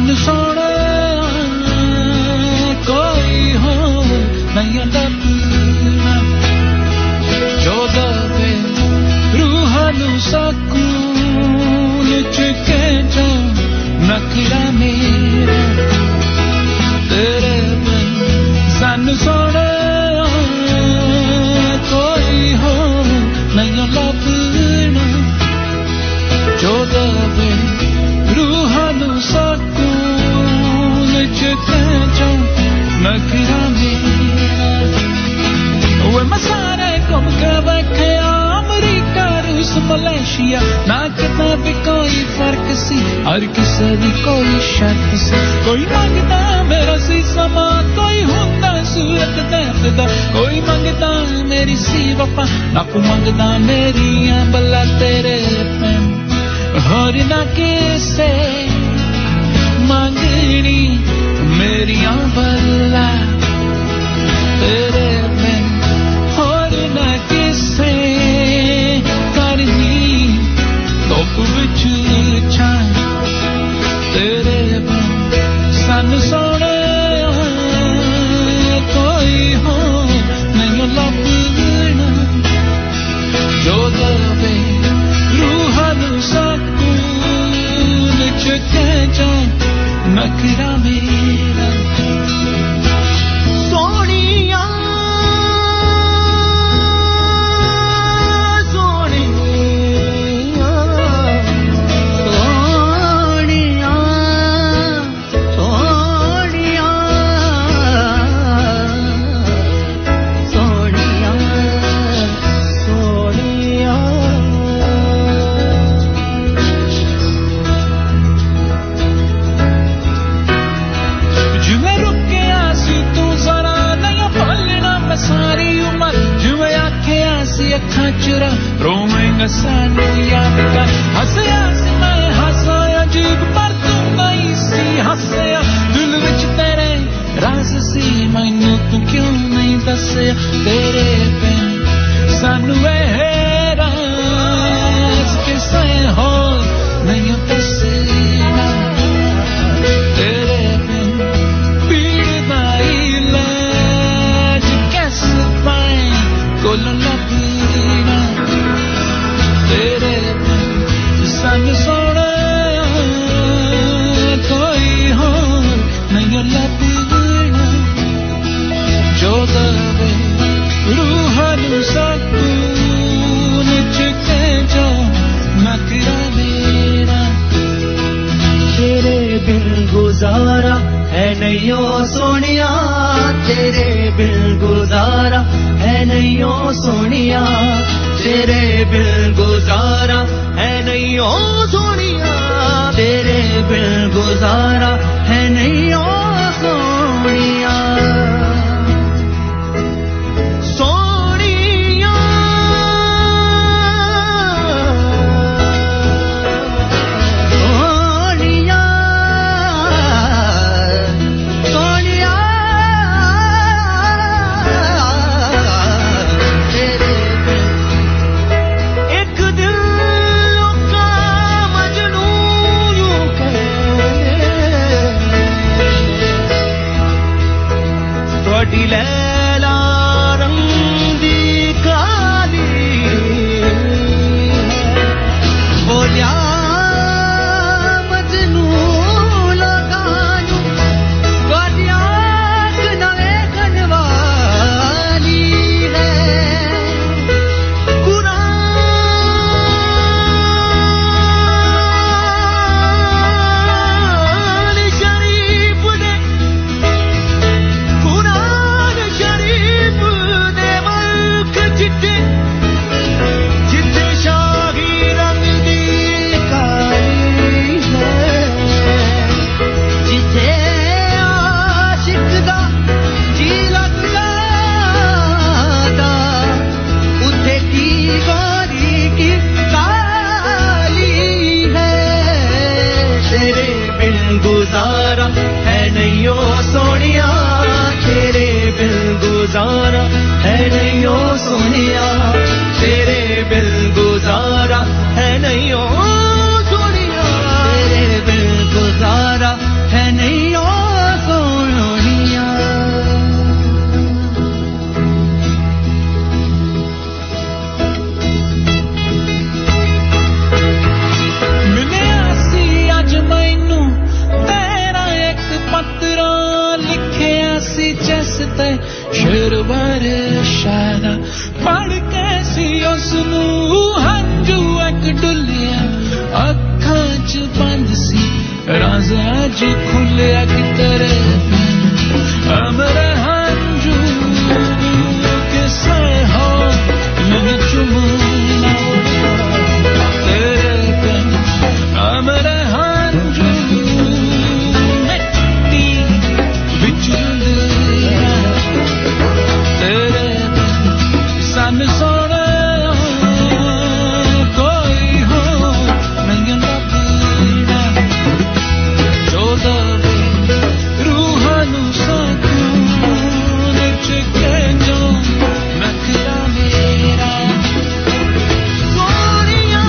सन सोने कोई हो नहीं लपना जो दबे रूह नू सकून चुके जो नखरा मेरा तेरे बिन सन सोने कोई हो नहीं लपना जो दबे रूह नू सकून चुके जो नखरा मेरा वे मसारे गुम के बैठे अमेरिका रूस मलेशिया ना कितना भी कोई फर्क सी हर किसी भी कोई शर्त सी कोई मांगता मेरा सी समा कोई होता सूरत दर्द कोई मांगता मेरी सी वफा ना को मांगता मेरी बल्ला तेरे प्रेम और ना किसे मांगनी मेरी बल्ला तेरे प्रेम और ना किसे करनी धुप विच छां तेरे प्रेम सन सोने कोई हो नहीं लपना जो दबे रूह नू सकून चुके जो नखरा मेरा सोनिया सोनिया सोनिया सोनिया सोनिया सोनिया सारी उम्र जुए आँखें सी अखां चुरा रोवेंगा सानू याद कर हंसया सी मैं हंसा अजीब पर तू नहीं सी हंसया दिल विच तेरे राज सी मैनू तू क्यों नहीं दसया तेरे बिन सानू राज किसे हो नहीं दसना तेरे बिन पीड़ दा कोल लपना तेरे सन सोने कोई हो नहीं लपना जो दबे रूह नू सकून चुके जो नखरा मेरा तेरे बिन गुजारा है नहीं ओ सोनिया तेरे बिन गुजारा है नहीं ओ सोनिया तेरे बिन गुजारा है नहीं ओ सोनिया तेरे बिन गुजारा है नहीं ओ सोनिया लैला रंगी काली बोलिया मजनू लगानू बोलिया नवे कनवाली है कुरान शरीफ ने जिते शाही रंग दी काली है जिते आशिक दा जी लगदा उथे की गोरी की काली है तेरे बिन गुजारा है नहीं ओ सोनिया तेरे बिन गुजारा है नहीं ओ सोनिया तेरे बिन गुजारा है नहीं ओ सोनिया तेरे बिन गुजारा है जी खुले की तरह मेरे हंजू किसे हो मैं चुमना तेरे बिन मेरे हंजू मिट्टी बिचुल तेरे बिन सन सोने कोई हो नहीं लगना जो दबे रूहानु सकून चिके जो नखरा मेरा सोनिया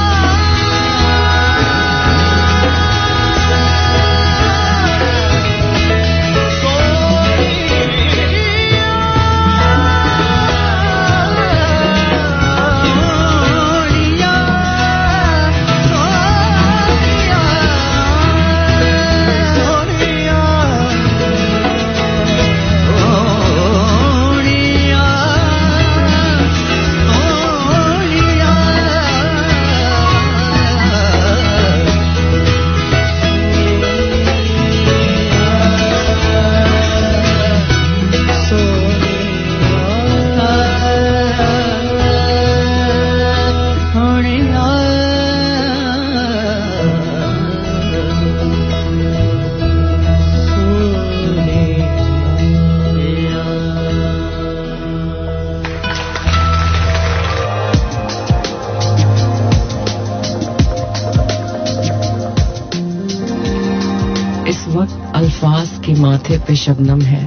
अल्फाज के माथे पे शबनम है,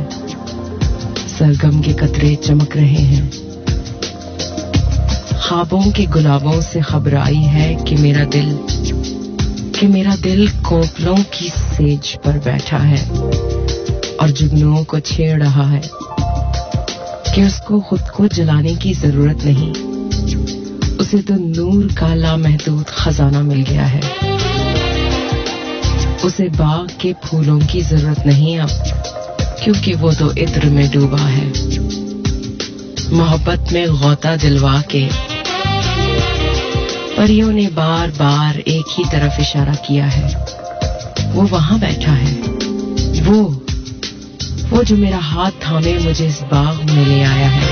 सरगम के कतरे चमक रहे हैं। ख्वाबों के गुलाबों से खबर आई है कि मेरा दिल कोपलों की सेज पर बैठा है और जुगनुओं को छेड़ रहा है कि उसको खुद को जलाने की जरूरत नहीं, उसे तो नूर का लामहदूद खजाना मिल गया है। उसे बाग के फूलों की जरूरत नहीं अब, क्योंकि वो तो इत्र में डूबा है। मोहब्बत में गौता दिलवा के परियों ने बार बार एक ही तरफ इशारा किया है। वो वहां बैठा है, वो जो मेरा हाथ थामे मुझे इस बाग में ले आया है।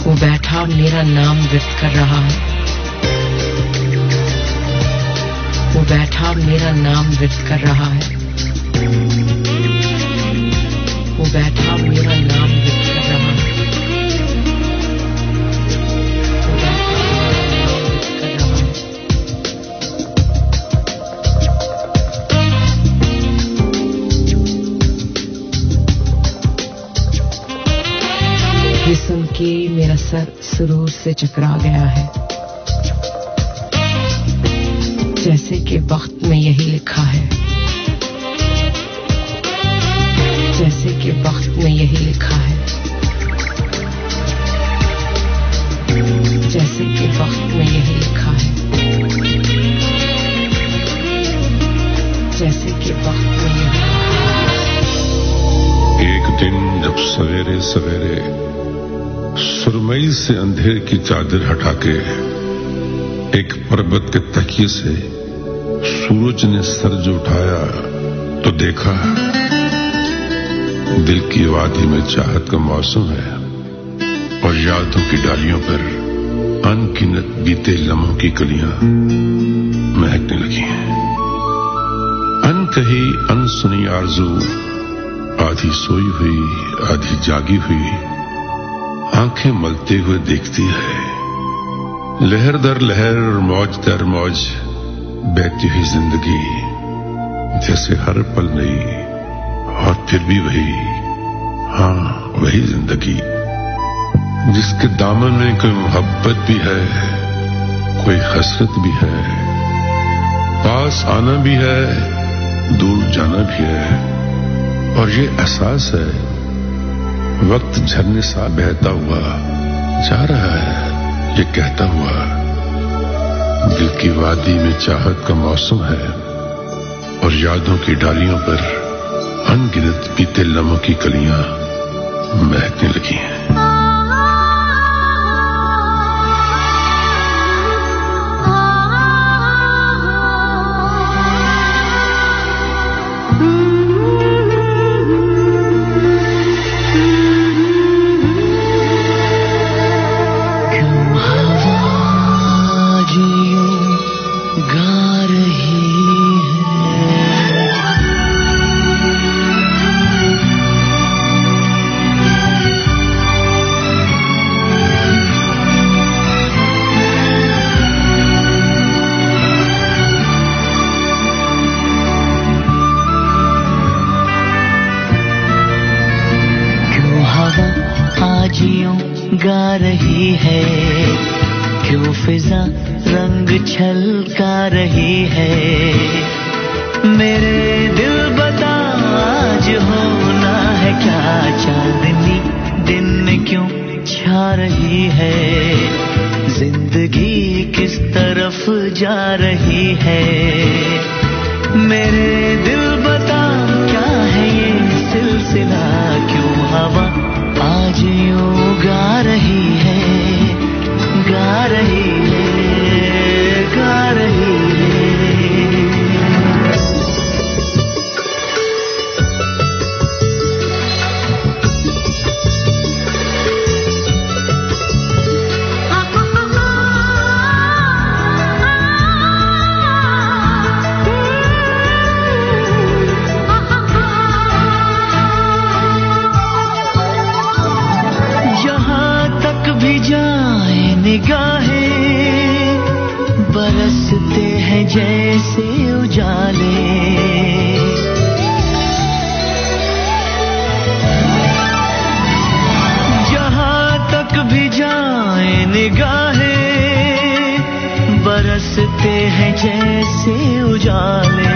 वो बैठा मेरा नाम व्यक्त कर रहा है, वो बैठा मेरा नाम व्यक्त कर रहा है, वो बैठा मेरा नाम व्यक्त कर रहा है, वो बैठा मेरा नाम व्यक्त कर रहा है। ये सुन के मेरा सर सुरूर से चकरा गया है, जैसे कि वक्त में यही लिखा है, जैसे कि वक्त में यही लिखा है, जैसे कि वक्त में यही लिखा है, जैसे कि वक्त में यही लिखा है। एक दिन जब सवेरे सवेरे सुरमई से अंधेर की चादर हटा के एक पर्वत के तकिए से सूरज ने सर जो उठाया तो देखा दिल की वादी में चाहत का मौसम है और यादों की डालियों पर अनगिनत बीते लम्हों की कलियां महकने लगी हैं। अनकही अनसुनी आरज़ू आधी सोई हुई आधी जागी हुई आंखें मलते हुए देखती है। लहर दर लहर और मौज दर मौज बहती हुई जिंदगी जैसे हर पल नई और फिर भी वही, हाँ वही जिंदगी जिसके दामन में कोई मोहब्बत भी है, कोई हसरत भी है, पास आना भी है, दूर जाना भी है। और ये एहसास है वक्त झरने सा बहता हुआ जा रहा है, ये कहता हुआ दिल की वादी में चाहत का मौसम है और यादों की डालियों पर अनगिनत बीते लम्हों की कलियां महकने लगी हैं। रही है। मेरे दिल बता आज होना है क्या, चांदनी दिन में क्यों छा रही है, जिंदगी किस तरफ जा रही है। मेरे दिल बता क्या है ये सिलसिला, क्यों हवा आज यूं गा रही है, गा रही है, गा रही है। निगाहें बरसते हैं जैसे उजाले, जहां तक भी जाए निगाहें बरसते हैं जैसे उजाले।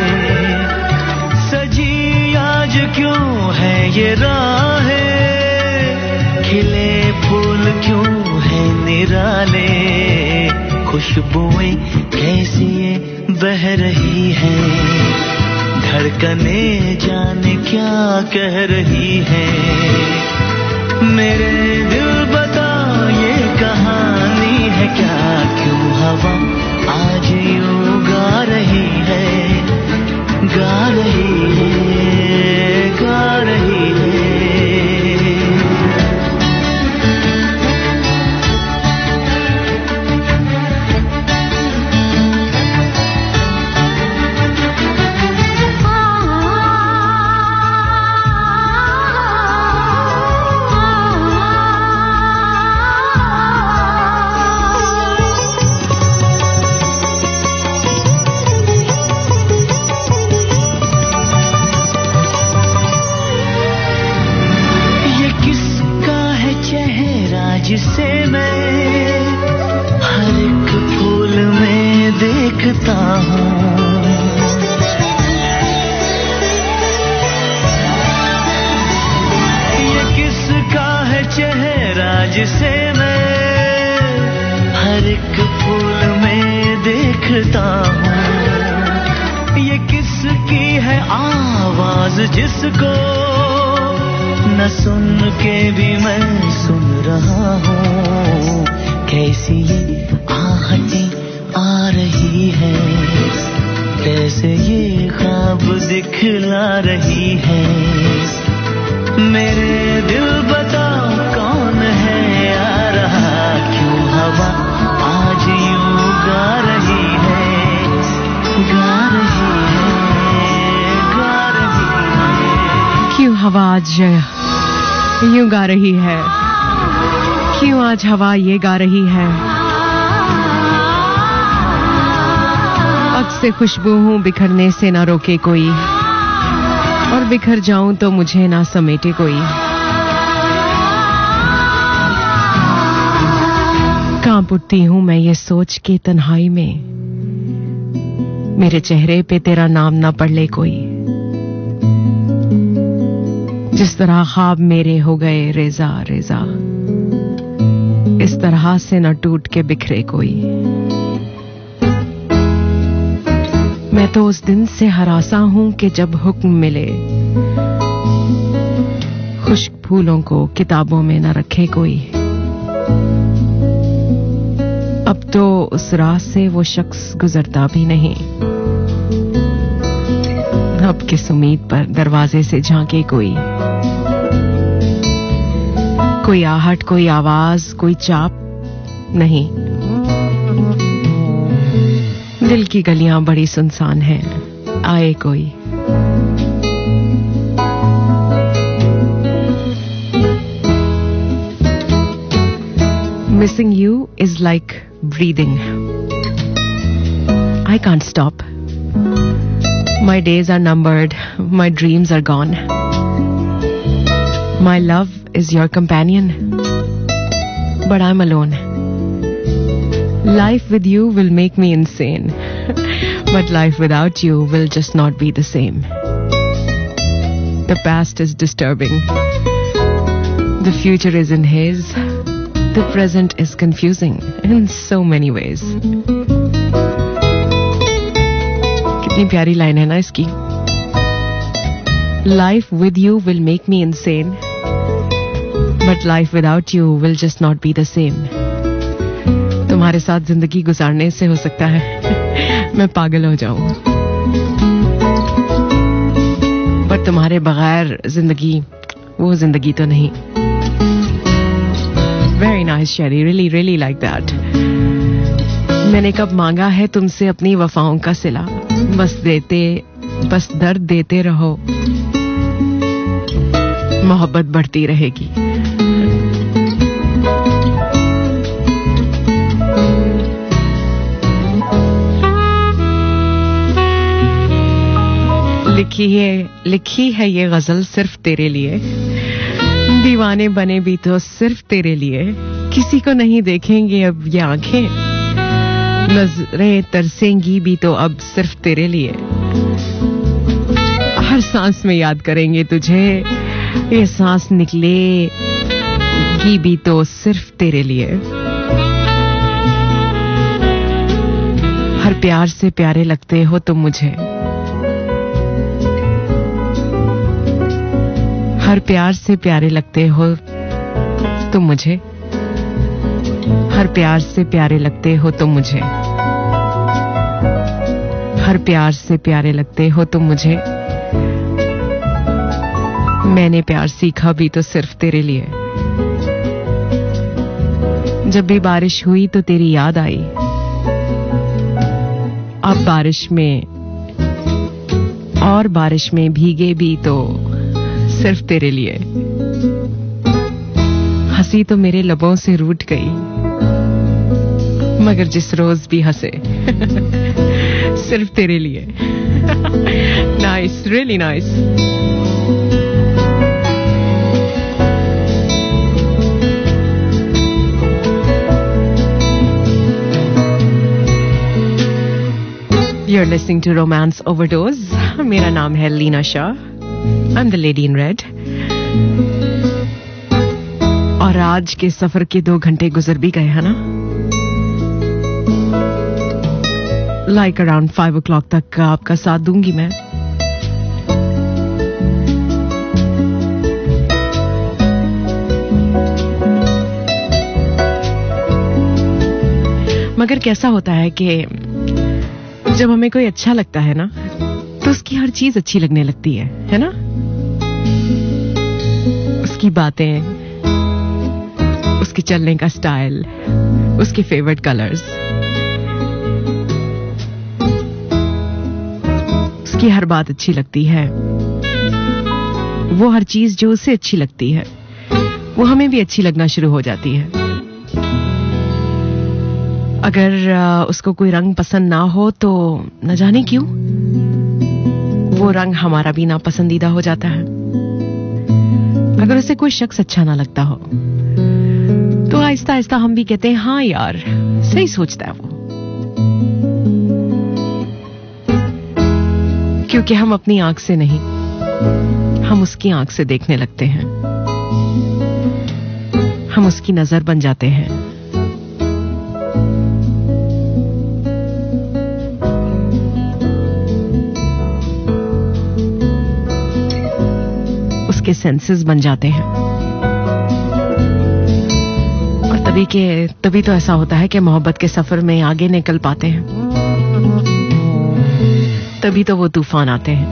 सजी आज क्यों है ये राहें, खिले फूल क्यों है निराले, खुशबुएं कैसी ये बह रही है, धड़कने जाने क्या कह रही है। मेरे दिल बता ये कहानी है क्या, क्यों हवा आज यूं गा रही है, गा रही है, गा रही है। जिसे मैं हर एक फूल में देखता हूँ, ये किसका है चेहरा जिसे मैं हर एक फूल में देखता हूँ, ये किसकी है आवाज जिसको न सुन के भी मैं सुन रहा हूँ। कैसी ये आहटें आ रही है, कैसे ये ख्वाब दिखला रही है। मेरे दिल बता कौन है आ रहा, क्यों हवा आज यूं गा रही है, गा रही है, गा रही है। क्यों हवा आज यूं गा रही है, क्यों आज हवा ये गा रही है। अब से खुशबू हूँ बिखरने से ना रोके कोई, और बिखर जाऊं तो मुझे ना समेटे कोई। कांप उठती हूँ मैं ये सोच के तन्हाई में, मेरे चेहरे पे तेरा नाम ना पढ़ ले कोई। जिस तरह ख्वाब मेरे हो गए रेजा रेजा, इस तरह से न टूट के बिखरे कोई। मैं तो उस दिन से हरासा हूं कि जब हुक्म मिले, खुश्क फूलों को किताबों में न रखे कोई। अब तो उस राह से वो शख्स गुजरता भी नहीं, अब किस उम्मीद पर दरवाजे से झांके कोई। कोई आहट, कोई आवाज, कोई चाप नहीं। दिल की गलियां बड़ी सुनसान हैं, आए कोई। Missing you is like breathing. I can't stop. My days are numbered, my dreams are gone. My love is your companion, but I'm alone. Life with you will make me insane. But life without you will just not be the same. The past is disturbing. The future is in haze. The present is confusing in so many ways. कितनी प्यारी line है ना इसकी. Life with you will make me insane. But life without you will just not be the same. तुम्हारे साथ जिंदगी गुजारने से हो सकता है मैं पागल हो जाऊं, पर तुम्हारे बगैर जिंदगी वो जिंदगी तो नहीं. Very nice Sherry, really like that. मैंने कब मांगा है तुमसे अपनी वफाओं का सिला, बस दर्द देते रहो, मोहब्बत बढ़ती रहेगी. लिखी है ये गजल सिर्फ तेरे लिए, दीवाने बने भी तो सिर्फ तेरे लिए. किसी को नहीं देखेंगे अब ये आंखें, नजरें तरसेंगी भी तो अब सिर्फ तेरे लिए. हर सांस में याद करेंगे तुझे, ये सांस निकलेगी भी तो सिर्फ तेरे लिए. हर प्यार से प्यारे लगते हो तुम मुझे, हर प्यार से प्यारे लगते हो तुम मुझे, हर प्यार से प्यारे लगते हो तुम मुझे, हर प्यार से प्यारे लगते हो तुम मुझे. मैंने प्यार सीखा भी तो सिर्फ तेरे लिए. जब भी बारिश हुई तो तेरी याद आई, अब बारिश में और बारिश में भीगे भी तो सिर्फ तेरे लिए. हंसी तो मेरे लबों से रूठ गई, मगर जिस रोज भी हंसे सिर्फ तेरे लिए. Nice, really nice. You're listening to Romance Overdose. मेरा नाम है Leena Shah. I'm the lady in red. और आज के सफर के 2 घंटे गुजर भी गए हैं ना. Like around 5 o'clock तक आपका साथ दूंगी मैं. मगर कैसा होता है कि जब हमें कोई अच्छा लगता है ना, तो उसकी हर चीज अच्छी लगने लगती है ना. उसकी बातें, उसके चलने का स्टाइल, उसके फेवरेट कलर्स, उसकी हर बात अच्छी लगती है. वो हर चीज जो उसे अच्छी लगती है वो हमें भी अच्छी लगना शुरू हो जाती है. अगर उसको कोई रंग पसंद ना हो तो न जाने क्यों वो रंग हमारा भी ना पसंदीदा हो जाता है. अगर उसे कोई शख्स अच्छा ना लगता हो तो आहिस्ता आहिस्ता हम भी कहते हैं हाँ यार सही सोचता है वो, क्योंकि हम अपनी आंख से नहीं, हम उसकी आंख से देखने लगते हैं. हम उसकी नजर बन जाते हैं. उसके सेंसेस बन जाते हैं. और तभी तो ऐसा होता है कि मोहब्बत के सफर में आगे निकल पाते हैं. तभी तो वो तूफान आते हैं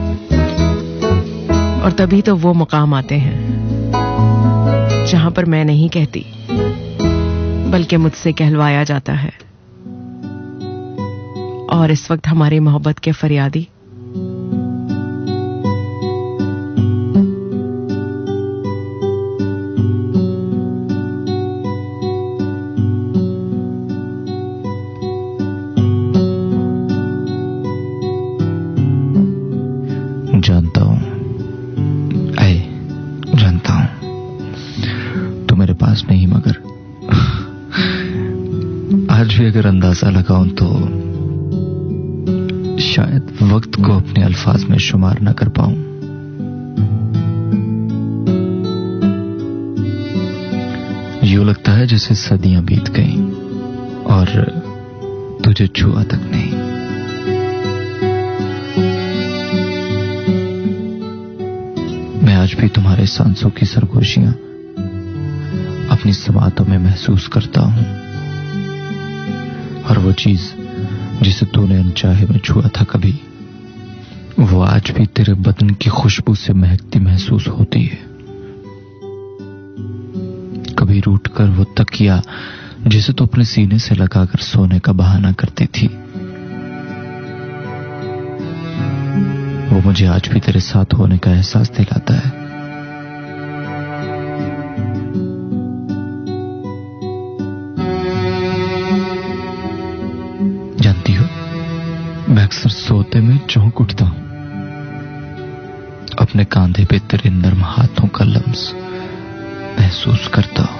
और तभी तो वो मुकाम आते हैं जहां पर मैं नहीं कहती बल्कि मुझसे कहलवाया जाता है. और इस वक्त हमारी मोहब्बत के फरियादी जानता हूं तो मेरे पास नहीं, मगर आज भी अगर अंदाजा लगाऊं तो शायद वक्त को अपने अल्फाज में शुमार न कर पाऊं। यूं लगता है जैसे सदियां बीत गईं और तुझे छुआ तक नहीं। मैं आज भी तुम्हारे सांसों की सरगोशियां अपनी समातों में महसूस करता हूं, और वो चीज जिसे तूने अनचाहे में छुआ था कभी, वो आज भी तेरे बदन की खुशबू से महकती महसूस होती है। कभी रूठकर वो तकिया जिसे तो अपने सीने से लगाकर सोने का बहाना करती थी, वो मुझे आज भी तेरे साथ होने का एहसास दिलाता है। जानती हो, मैं अक्सर सोते में चौंक उठता हूं, अपने कांधे पे तेरे नर्म हाथों का लम्स महसूस करता हूं।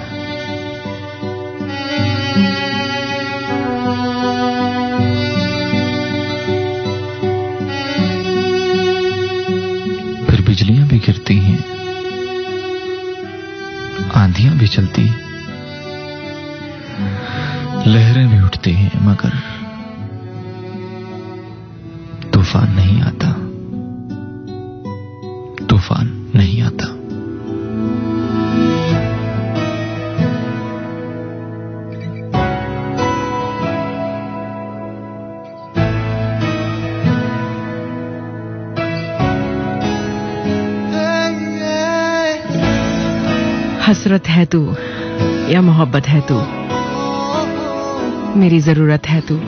फिर बिजलियां भी गिरती हैं, आंधियां भी चलती, लहरें भी उठती हैं, मगर तूफान नहीं आता, तूफान नहीं आता। हसरत है तू या मोहब्बत है तू, मेरी जरूरत है तू।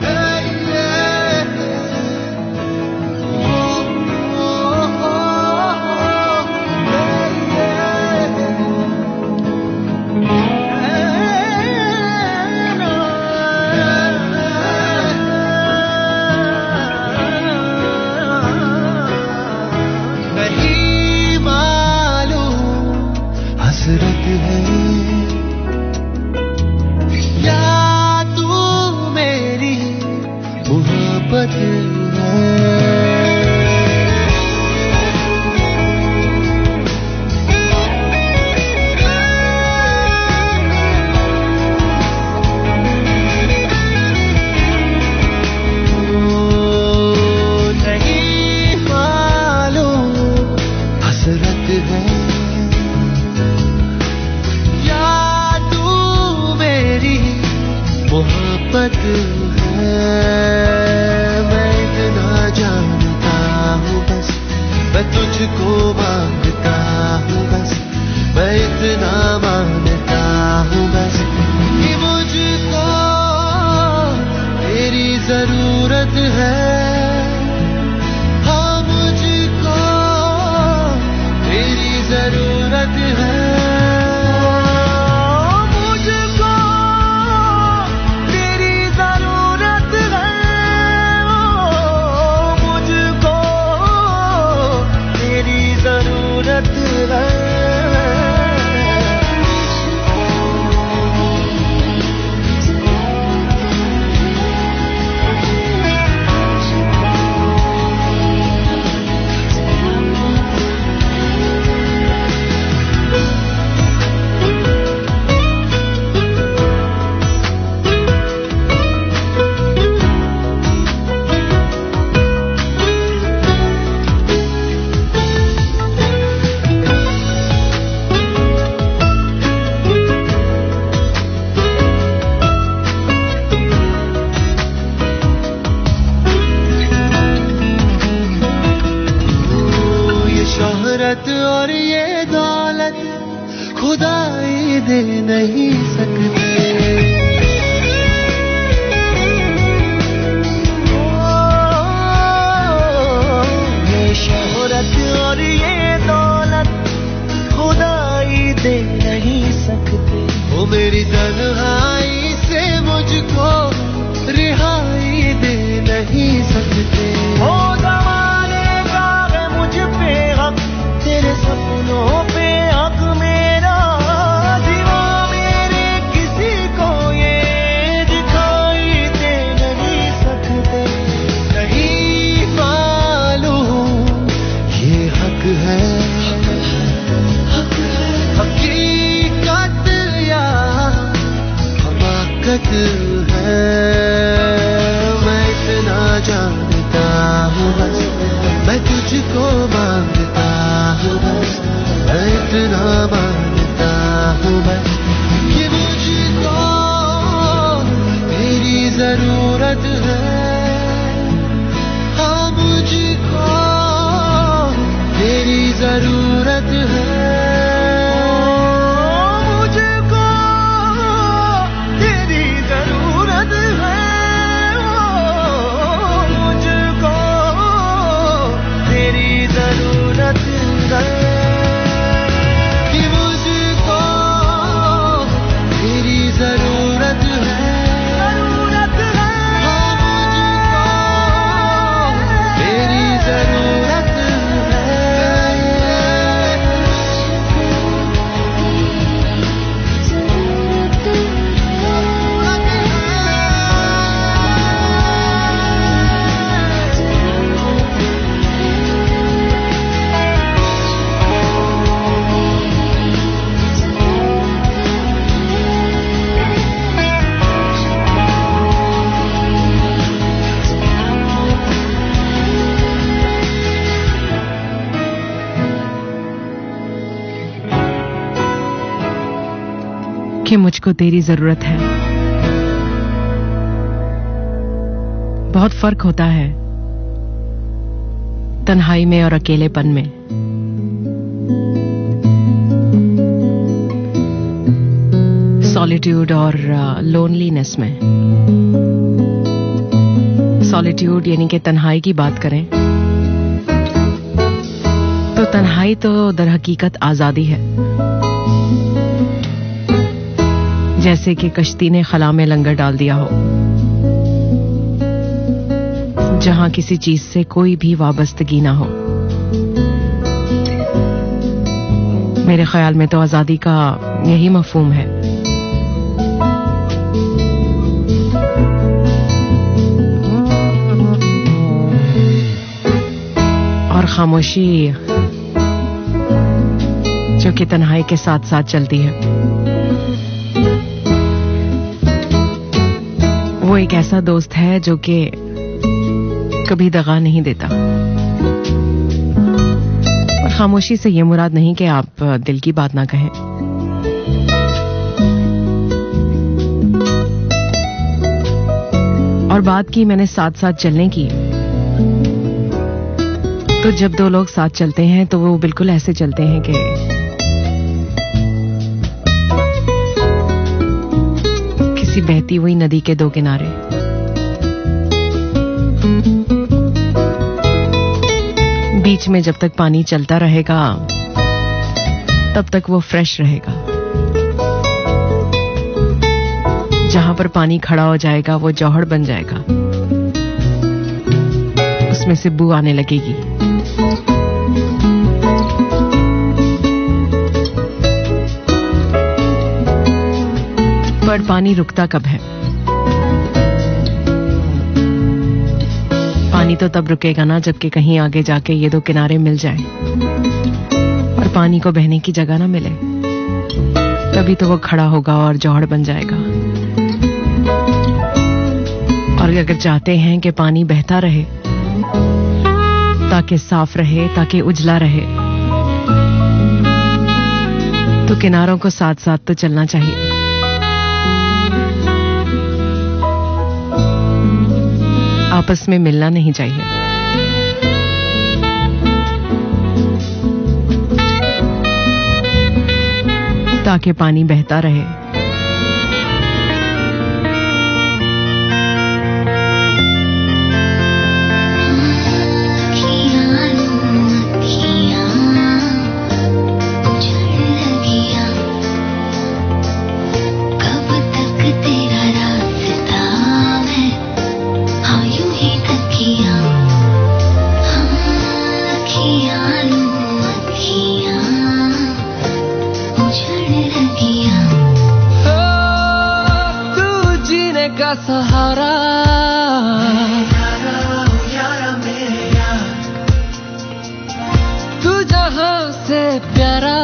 हसरत है या तू मेरी मोहब्बत है। नहीं मालूम हसरत है मोहब्बत है। मैं इतना जानता हूँ बस, मैं तुझको मांगता हूँ बस, मैं इतना मानता हूँ बस कि मुझको तेरी जरूरत है। हाँ, मुझको तेरी जरूरत है। और ये दौलत खुदाई दे नहीं सकते। ये शोहरत और ये दौलत खुदाई दे नहीं सकते। वो मेरी तन्हाई से मुझको रिहाई दे नहीं सकते। ओ ज़माने का है मुझ पे हक, तेरे सपनों पे हक मेरा। दीवा मेरे किसी तुझको मांगता हूँ बस, मैं इतना मांगता हूँ बस कि मुझको तेरी जरूरत है। हाँ मुझको तेरी जरूरत है। कि मुझको तेरी जरूरत है। बहुत फर्क होता है तन्हाई में और अकेलेपन में। सॉलिट्यूड और लोनलीनेस में। सॉलिट्यूड यानी कि तन्हाई की बात करें तो तन्हाई तो दरहकीकत आजादी है। जैसे कि कश्ती ने खला में लंगर डाल दिया हो, जहां किसी चीज से कोई भी वाबस्तगी ना हो। मेरे ख्याल में तो आजादी का यही मफहूम है। और खामोशी जो कि तन्हाई के साथ साथ चलती है, वो एक ऐसा दोस्त है जो कि कभी दगा नहीं देता। और खामोशी से ये मुराद नहीं कि आप दिल की बात ना कहें। और बात की मैंने साथ साथ चलने की, तो जब दो लोग साथ चलते हैं तो वो बिल्कुल ऐसे चलते हैं कि किसी बहती हुई नदी के दो किनारे। बीच में जब तक पानी चलता रहेगा तब तक वो फ्रेश रहेगा। जहां पर पानी खड़ा हो जाएगा वो जौहर बन जाएगा, उसमें से बू आने लगेगी। पर पानी रुकता कब है? पानी तो तब रुकेगा ना जबकि कहीं आगे जाके ये दो किनारे मिल जाए और पानी को बहने की जगह ना मिले, तभी तो वो खड़ा होगा और जौहर बन जाएगा। और अगर चाहते हैं कि पानी बहता रहे, ताकि साफ रहे, ताकि उजला रहे, तो किनारों को साथ साथ तो चलना चाहिए। आपस में मिलना नहीं चाहिए। ताकि पानी बहता रहे। सहारा तू जहां से प्यारा,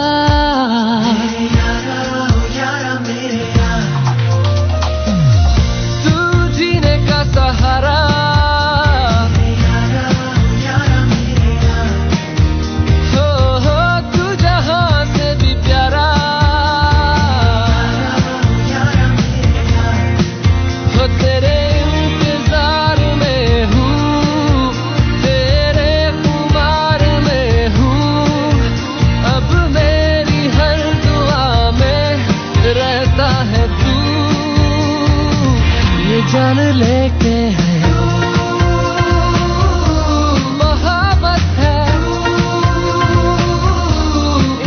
तू जीने का सहारा, जान लेके है मोहब्बत है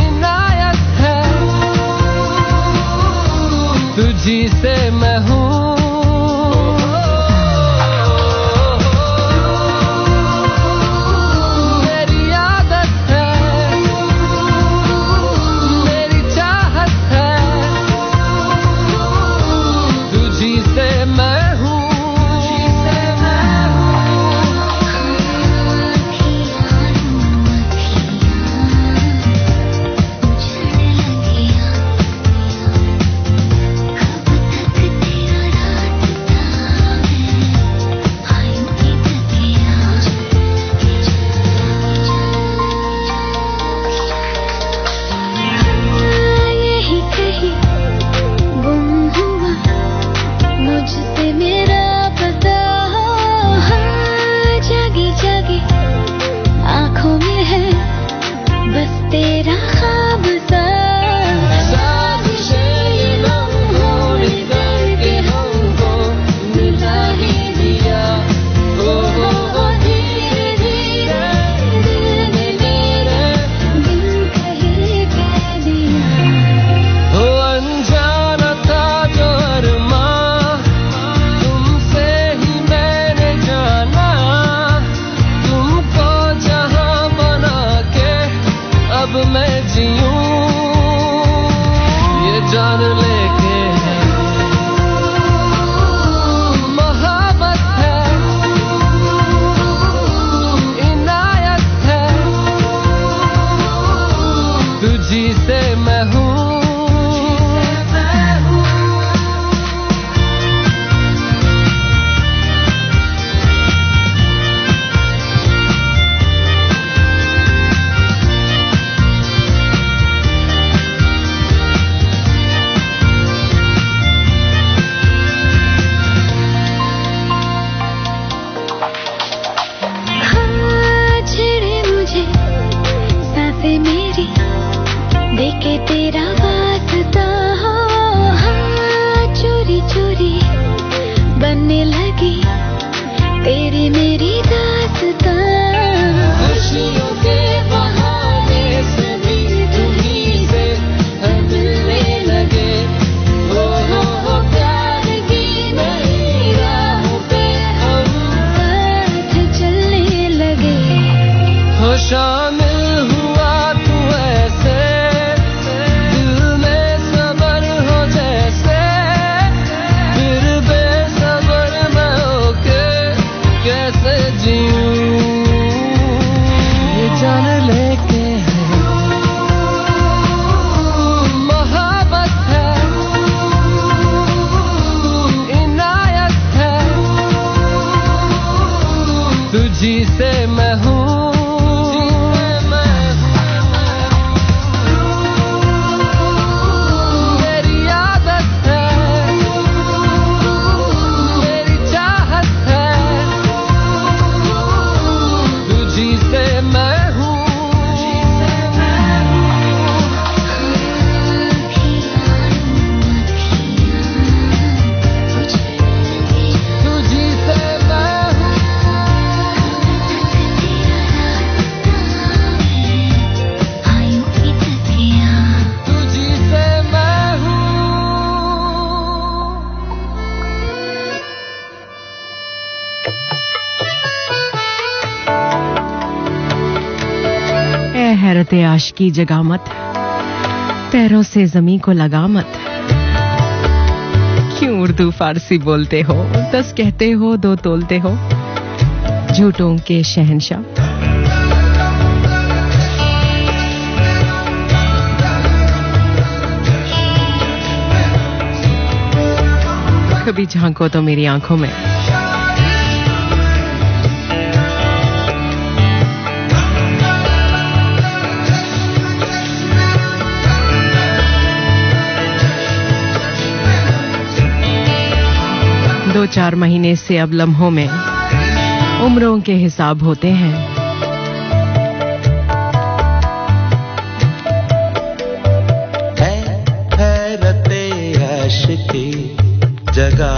इनायत है तुझी से मैं हूँ मेरी आदत है मेरी चाहत है तुझी से मैं हूँ हैरते आशिकी जगा मत पैरों से जमीन को लगा मत क्यों उर्दू फारसी बोलते हो 10 कहते हो 2 तोलते हो झूठों के शहंशाह कभी झांको तो मेरी आंखों में दो 4 महीने से अब लम्हों में उम्रों के हिसाब होते हैं। हैरते आशिकी जगा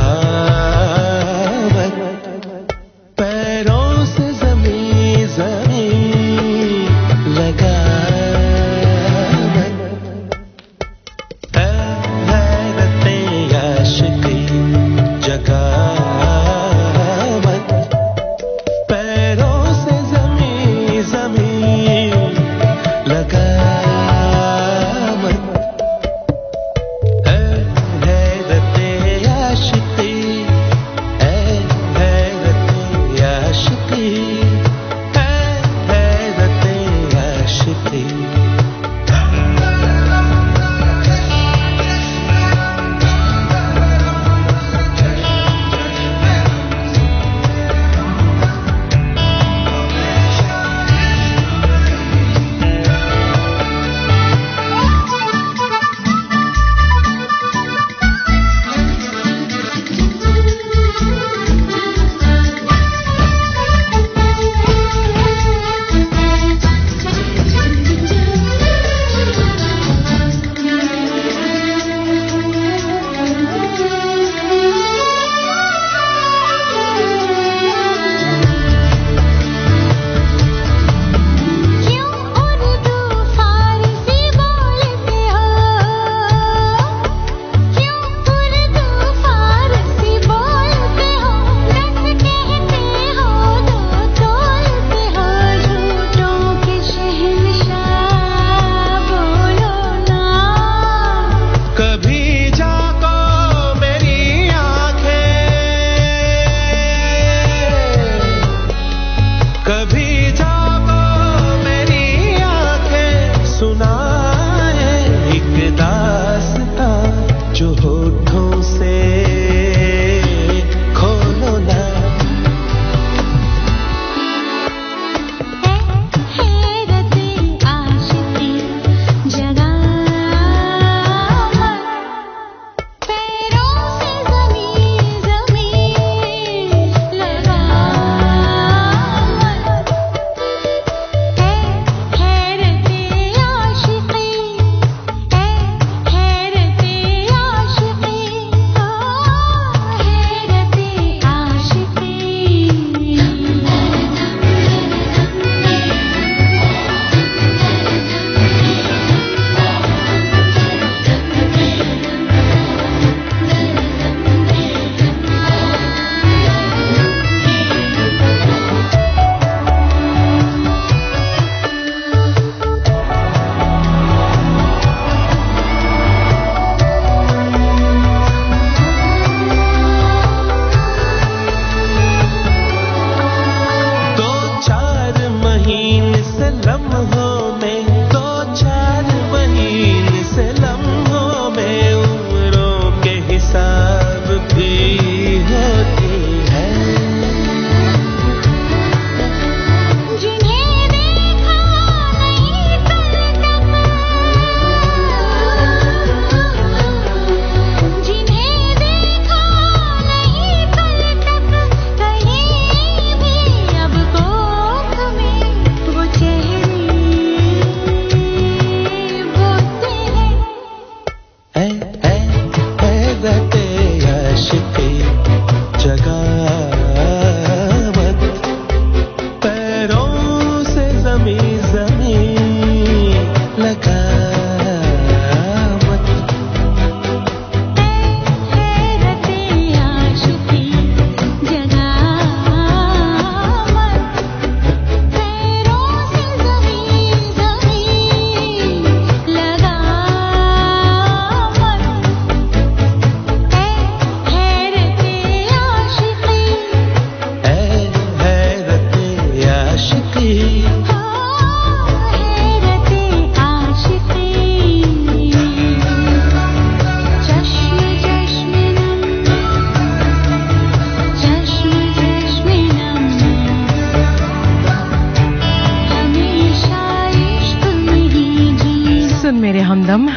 मेरे हमदम।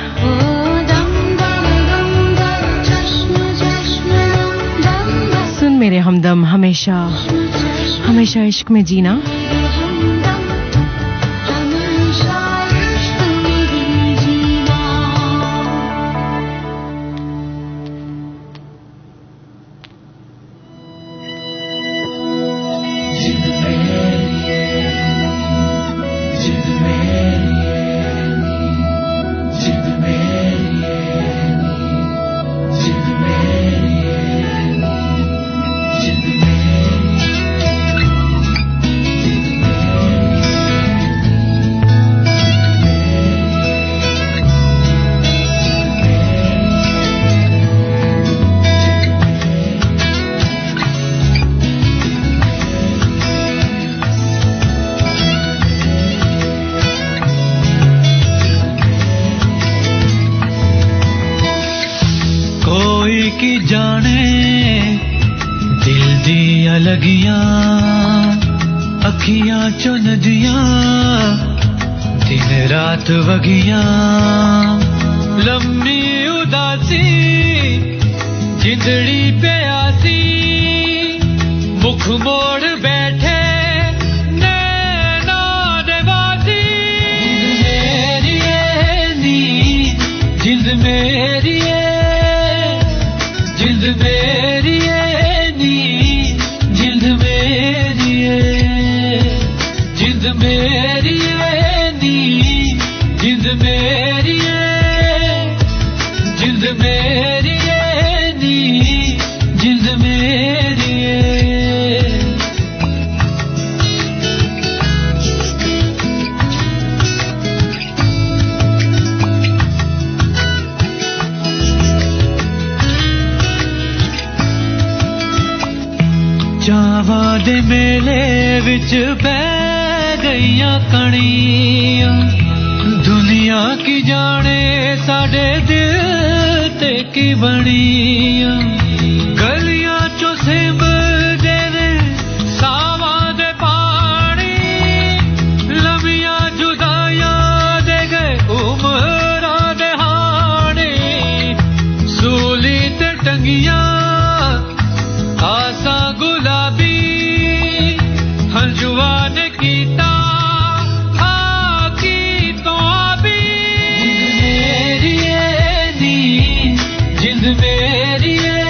सुन मेरे हमदम, हमेशा हमेशा इश्क में जीना। वगिया लम्बी उदासी जिंदड़ी पे आसी मुख मोड़ बैठे नैना देवासी। जिंद मेरी है जिंद मेरी है नी जिंद मेरी है जिंद मेरी है नी जिंद मेरी है जिंद मेरी है नी जिंद मेरी है। चावा दे मेले विच बह गईयां कणियां दुनिया की जाने साडे दिल ते की बणियां गलियां चो सिंब देवे सावा दे पानी लम्बियां जुदाइयां दे गए उमरां दे हाने सूली ते टंगियां आसा गुलाबी हंजुआ ने कीता जिंद मेरी है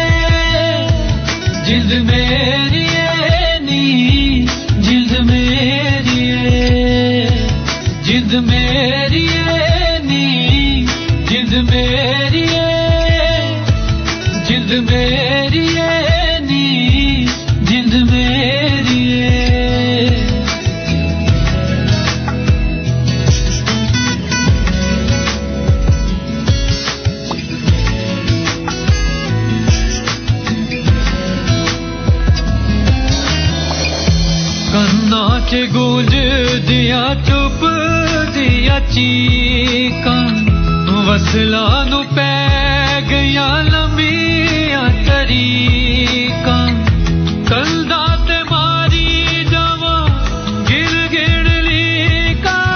जिंद मेरी है नी जिंद मेरी है जिंद मेरी है नी जिंद मेरी है जिंद मेरी है नी जिंद मेरी है। कन्ना च गूंज दिया चुप दिया चीकां वसला नू पै गया लंबिया तरीकां कंधा ते मारी जावा गिन गिन लीकां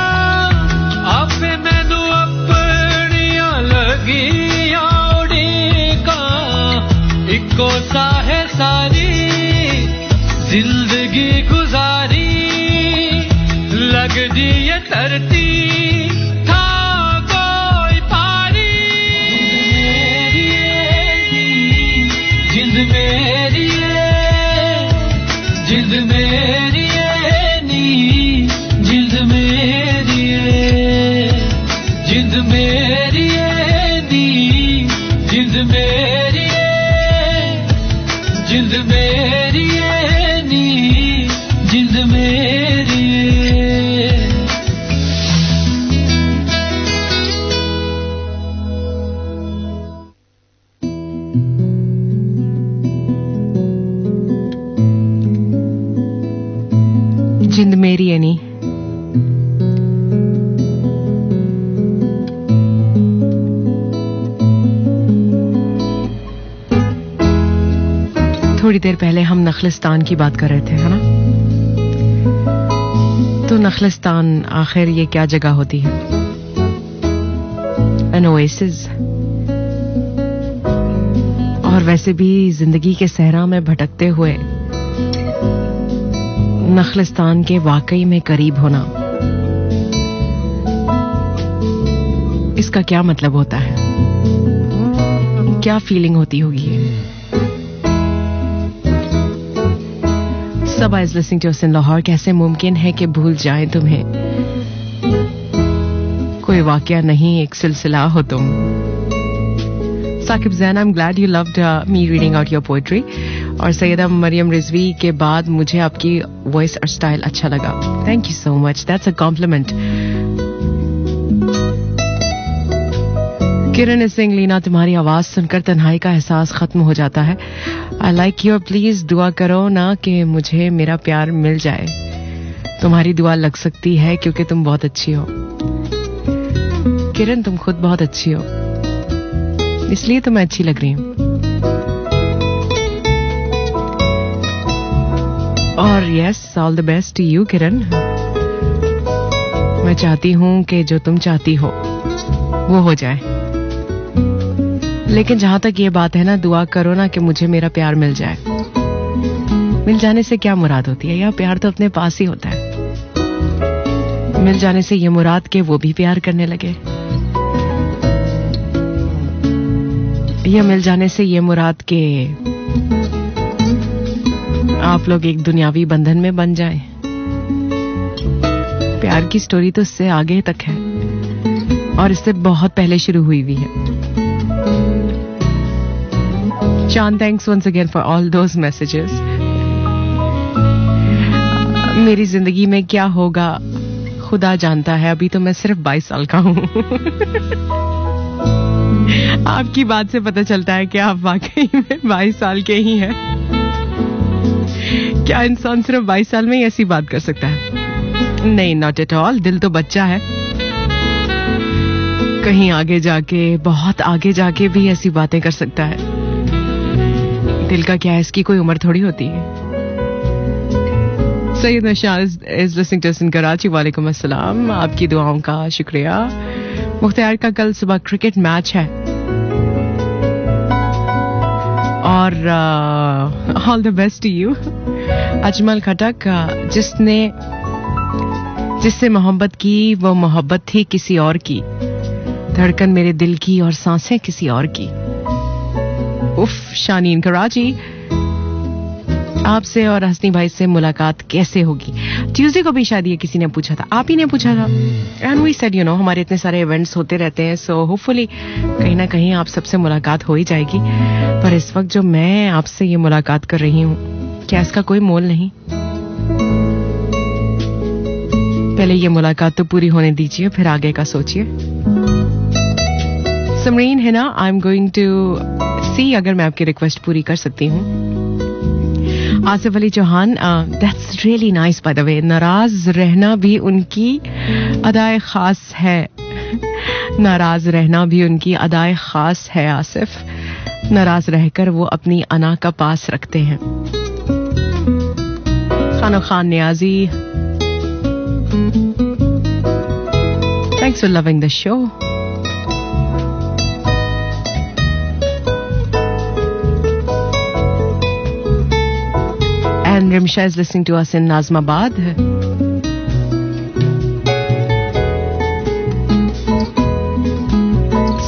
आपे मैनू अपनियां लगियां उड़ीकां इको साहे सारी जिंदगी गुजारी लग दी ये धरती था कोई पारी। जिंद मेरी है जिंद मेरी है नी जिंद मेरी है जिंद मेरी है नी जिंद मेरी है जिंद मेरी है नी जिंद मेरी है। जिंद मेरी है नी थोड़ी देर पहले हम नखलिस्तान की बात कर रहे थे, है ना? तो नखलिस्तान आखिर ये क्या जगह होती है? an oasis. और वैसे भी जिंदगी के सहरा में भटकते हुए नखलिस्तान के वाकई में करीब होना, इसका क्या मतलब होता है? क्या फीलिंग होती होगी? सबा इज लिसनिंग टू अस इन लाहौर. कैसे मुमकिन है कि भूल जाए तुम्हें? कोई वाकया नहीं, एक सिलसिला हो तुम. Saqib Jain, I am glad you loved me reading out your poetry. और सैयदा मरियम रिजवी के बाद मुझे आपकी वॉइस और स्टाइल अच्छा लगा. Thank you so much, that's a compliment. Kiran Singh, Leena, तुम्हारी आवाज सुनकर तन्हाई का एहसास खत्म हो जाता है. आई लाइक योर, प्लीज दुआ करो ना कि मुझे मेरा प्यार मिल जाए. तुम्हारी दुआ लग सकती है क्योंकि तुम बहुत अच्छी हो. किरण, तुम खुद बहुत अच्छी हो, इसलिए तो मैं अच्छी लग रही हूं. और yes, all the best to you Kiran. मैं चाहती हूं कि जो तुम चाहती हो वो हो जाए. लेकिन जहां तक ये बात है ना, दुआ करो ना कि मुझे मेरा प्यार मिल जाए. मिल जाने से क्या मुराद होती है? या प्यार तो अपने पास ही होता है. मिल जाने से ये मुराद कि वो भी प्यार करने लगे, या मिल जाने से ये मुराद कि आप लोग एक दुनियावी बंधन में बन जाएं. प्यार की स्टोरी तो इससे आगे तक है और इससे बहुत पहले शुरू हुई हुई है. Chand, thanks once again for all those messages. मेरी जिंदगी में क्या होगा खुदा जानता है. अभी तो मैं सिर्फ 22 साल का हूं. आपकी बात से पता चलता है कि आप वाकई में 22 साल के ही हैं. क्या इंसान सिर्फ 22 साल में ही ऐसी बात कर सकता है? नहीं, नॉट एट ऑल. दिल तो बच्चा है, कहीं आगे जाके, बहुत आगे जाके भी ऐसी बातें कर सकता है. दिल का क्या है, इसकी कोई उम्र थोड़ी होती है. Syed Nashad is listening to us in Karachi. वालेकुम अस्सलाम, आपकी दुआओं का शुक्रिया. मुख्तियार का कल सुबह क्रिकेट मैच है और all the best to you. Ajmal Khattak, जिससे मोहब्बत की वो मोहब्बत थी किसी और की. धड़कन मेरे दिल की और सांसें किसी और की. उफ. शानीन कराची, आपसे और हसनी भाई से मुलाकात कैसे होगी? ट्यूसडे को भी शायद ये किसी ने पूछा था, आप ही ने पूछा था. And we said, you know, हमारे इतने सारे इवेंट्स होते रहते हैं, सो होपफुली कहीं ना कहीं आप सबसे मुलाकात हो ही जाएगी. पर इस वक्त जो मैं आपसे ये मुलाकात कर रही हूँ, क्या इसका कोई मोल नहीं? पहले ये मुलाकात तो पूरी होने दीजिए, फिर आगे का सोचिए. समरीन है ना, I am going to see अगर मैं आपकी रिक्वेस्ट पूरी कर सकती हूँ. Asif Ali Chauhan, that's really nice by the way. नाराज रहना भी उनकी अदाए खास है. नाराज रहना भी उनकी अदाए खास है आसिफ. नाराज रहकर वो अपनी अना का पास रखते हैं. Khano Khan Niazi, thanks for loving the show. And Rimsha is listening to us in Nazmabad.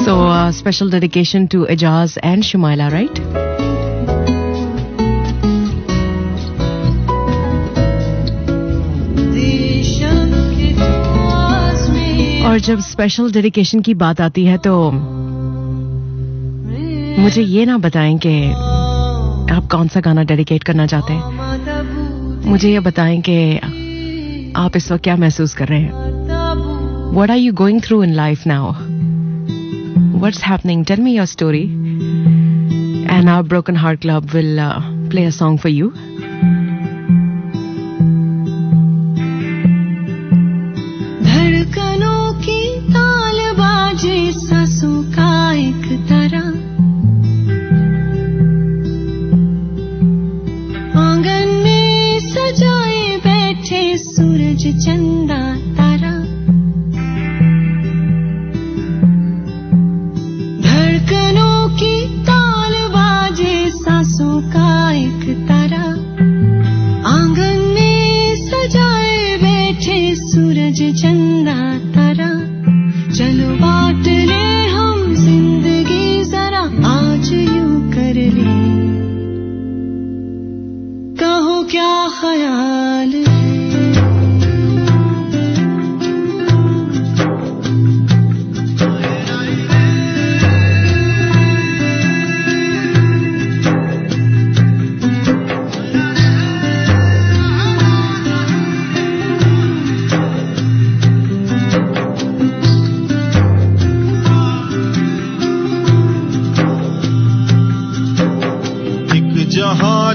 So, special dedication to Ijaz and Shumaila, right? और जब स्पेशल डेडिकेशन की बात आती है तो मुझे ये ना बताएं कि आप कौन सा गाना डेडिकेट करना चाहते हैं. मुझे ये बताएं कि आप इस वक्त क्या महसूस कर रहे हैं. What are you going through in life now? What's happening? Tell me your story. And our Broken Heart Club will play a song for you. धड़कनों की ताल बाजे सांसों का एक तरह. आंगन में सजाए बैठे सूरज चंदा तारा.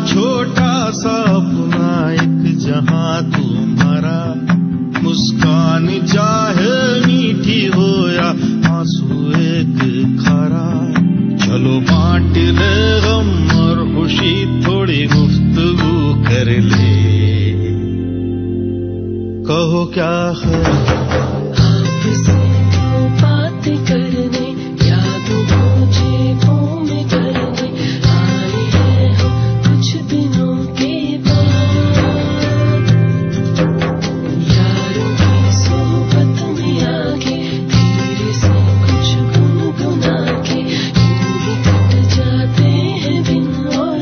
छोटा सा अपना एक जहां तुम्हारा, मुस्कान चाहे मीठी हो या आंसू एक खारा, चलो बांट ले गम और खुशी, थोड़ी गुफ्तगू कर ले, कहो क्या है आपसे बात करने, यादों को जेबों में करने आए हैं हम कुछ दिनों के बाद, यारों की सोबत में आके धीरे से कुछ गुनगुना के यूं ही कट जाते हैं दिन और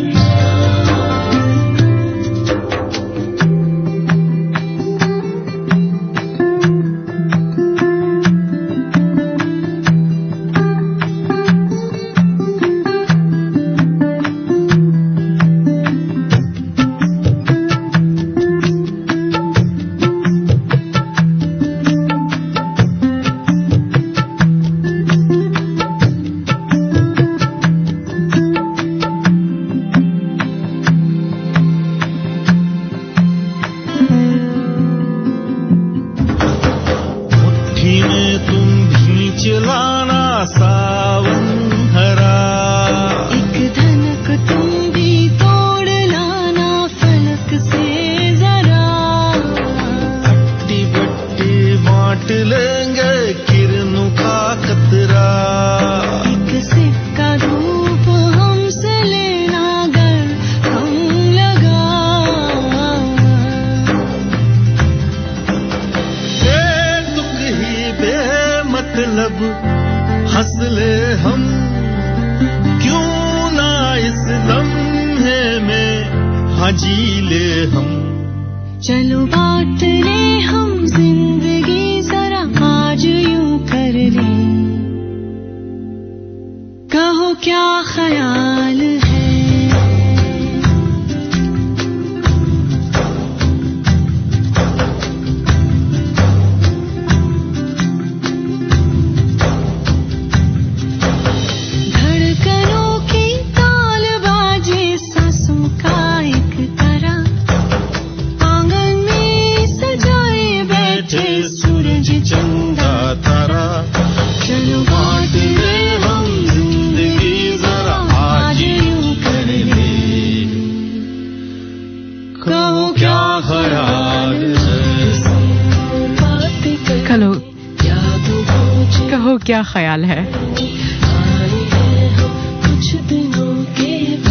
क्या ख्याल है?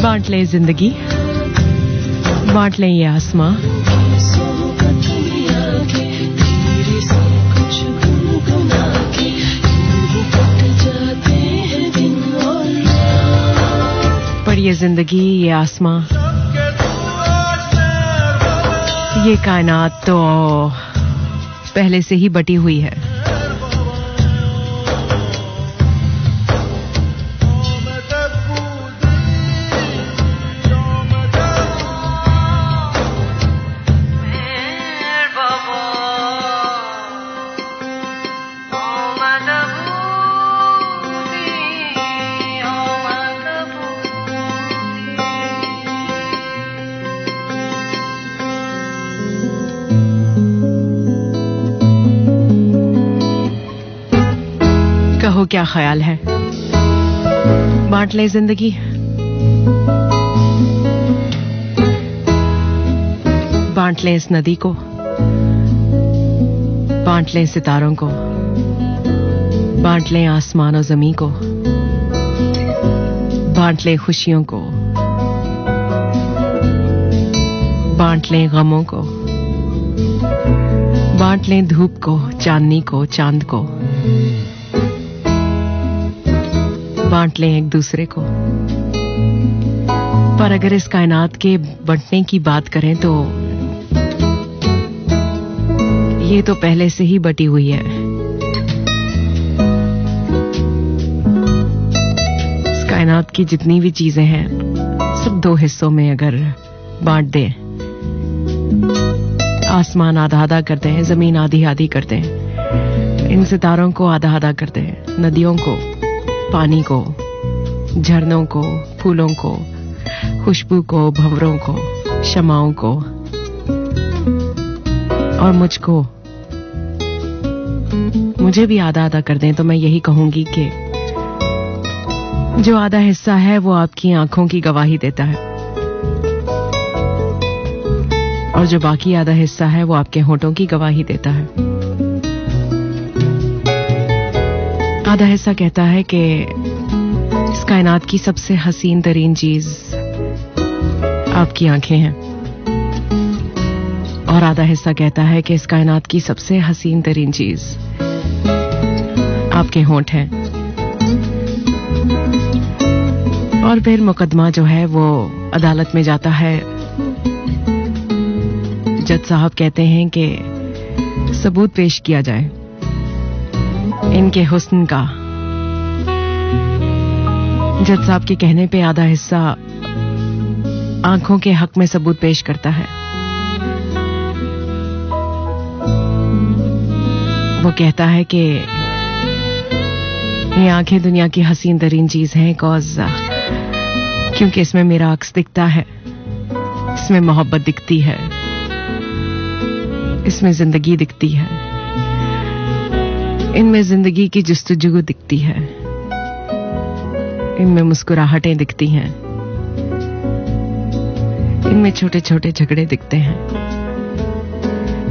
बांट ले जिंदगी, बांट ले ये आसमां, पर ये जिंदगी, ये आसमां, ये कायनात तो पहले से ही बटी हुई है। कहो क्या ख्याल है? बांट ले जिंदगी, बांट ले इस नदी को, बांट ले सितारों को, बांट ले आसमान और जमीन को, बांट ले खुशियों को, बांट ले गमों को, बांट ले धूप को, चांदनी को, चांद को, बांट लें एक दूसरे को। पर अगर इस कायनात के बंटने की बात करें तो ये तो पहले से ही बटी हुई है। इस कायनात की जितनी भी चीजें हैं सब दो हिस्सों में अगर बांट दें, आसमान आधा आधा करते हैं, जमीन आधी आधी करते हैं, इन सितारों को आधा आधा करते हैं, नदियों को, पानी को, झरनों को, फूलों को, खुशबू को, भंवरों को, शमाओं को और मुझको, मुझे भी आधा आधा कर दें तो मैं यही कहूंगी कि जो आधा हिस्सा है वो आपकी आंखों की गवाही देता है और जो बाकी आधा हिस्सा है वो आपके होठों की गवाही देता है। आधा हिस्सा कहता है कि इस कायनात की सबसे हसीन तरीन चीज आपकी आंखें हैं और आधा हिस्सा कहता है कि इस कायनात की सबसे हसीन तरीन चीज आपके होंठ हैं। और फिर मुकदमा जो है वो अदालत में जाता है। जज साहब कहते हैं कि सबूत पेश किया जाए इनके हुस्न का। जज साहब के कहने पे आधा हिस्सा आंखों के हक में सबूत पेश करता है। वो कहता है कि ये आंखें दुनिया की हसीन तरीन चीज हैं क्योंकि इसमें मेरा अक्स दिखता है, इसमें मोहब्बत दिखती है, इसमें जिंदगी दिखती है, इनमें जिंदगी की जुस्तजू दिखती है, इनमें मुस्कुराहटें दिखती हैं, इनमें छोटे छोटे झगड़े दिखते हैं,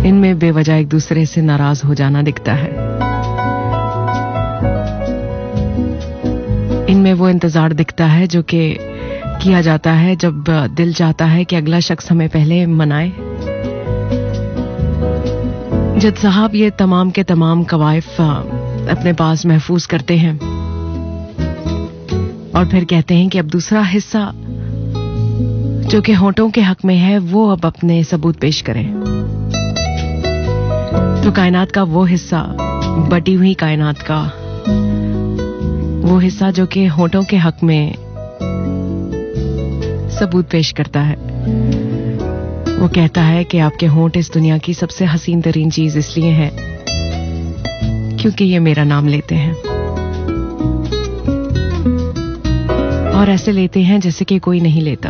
इनमें बेवजह एक दूसरे से नाराज हो जाना दिखता है, इनमें वो इंतजार दिखता है जो कि किया जाता है जब दिल चाहता है कि अगला शख्स हमें पहले मनाए। जज साहब ये तमाम के तमाम कवायफ अपने पास महफूज करते हैं और फिर कहते हैं कि अब दूसरा हिस्सा जो कि होंठों के हक में है वो अब अपने सबूत पेश करें। तो कायनात का वो हिस्सा, बटी हुई कायनात का वो हिस्सा जो कि होंठों के हक में सबूत पेश करता है, वो कहता है कि आपके होंठ इस दुनिया की सबसे हसीन तरीन चीज इसलिए है क्योंकि ये मेरा नाम लेते हैं और ऐसे लेते हैं जैसे कि कोई नहीं लेता।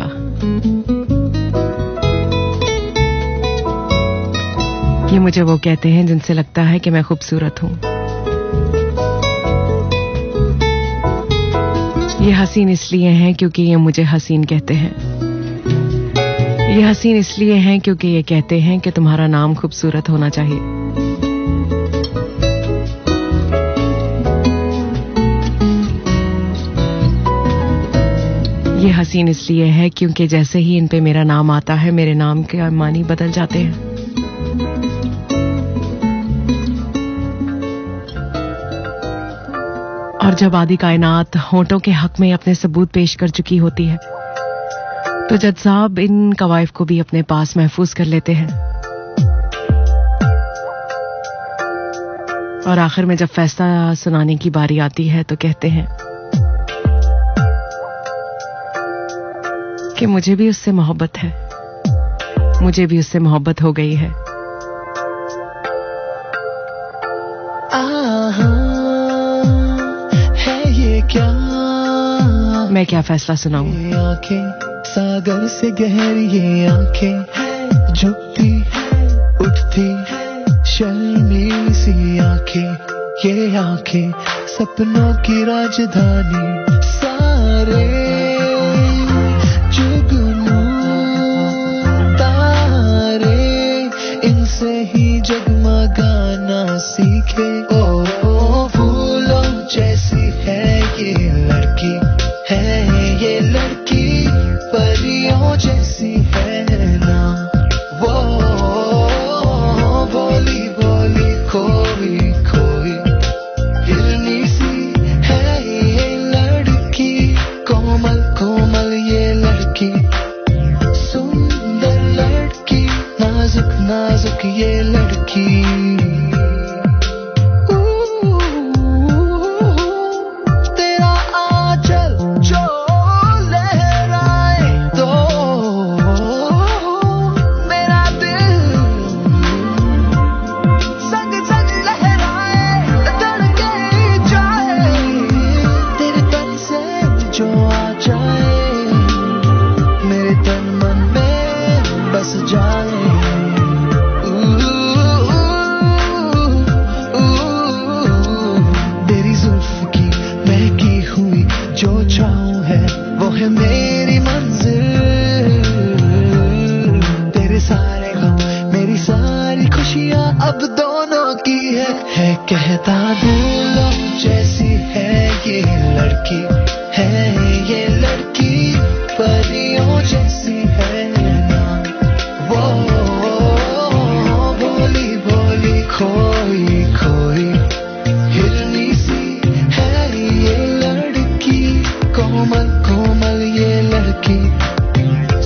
ये मुझे वो कहते हैं जिनसे लगता है कि मैं खूबसूरत हूं। ये हसीन इसलिए हैं क्योंकि ये मुझे हसीन कहते हैं। ये हसीन इसलिए हैं क्योंकि ये कहते हैं कि तुम्हारा नाम खूबसूरत होना चाहिए। ये हसीन इसलिए है क्योंकि जैसे ही इन पे मेरा नाम आता है मेरे नाम के मानी बदल जाते हैं। और जब आदि कायनात होंठों के हक में अपने सबूत पेश कर चुकी होती है तो जज साहब इन कवायफ को भी अपने पास महफूज कर लेते हैं और आखिर में जब फैसला सुनाने की बारी आती है तो कहते हैं कि मुझे भी उससे मोहब्बत है, मुझे भी उससे मोहब्बत हो गई है। मैं क्या फैसला सुनाऊं? आंखें सागर से गहरी, ये आंखें झुकती उठती शर्मीली सी आंखें, ये आंखें सपनों की राजधानी। सारे जुगनू तारे इनसे ही जगमगाना सीखे। ओ फूलों जैसी है ये लड़की, है ये लड़की परियों जैसी है ना। वो बोली बोली खोई खोई हिरनी सी है ये लड़की, कोमल कोमल ये लड़की, सुंदर लड़की, नाजुक नाजुक ये लड़की। फूलों जैसी है ये लड़की, है ये लड़की, परियों जैसी है ना वो, भोली भोली खोई खोई हिरनी सी है ये लड़की, कोमल कोमल ये लड़की,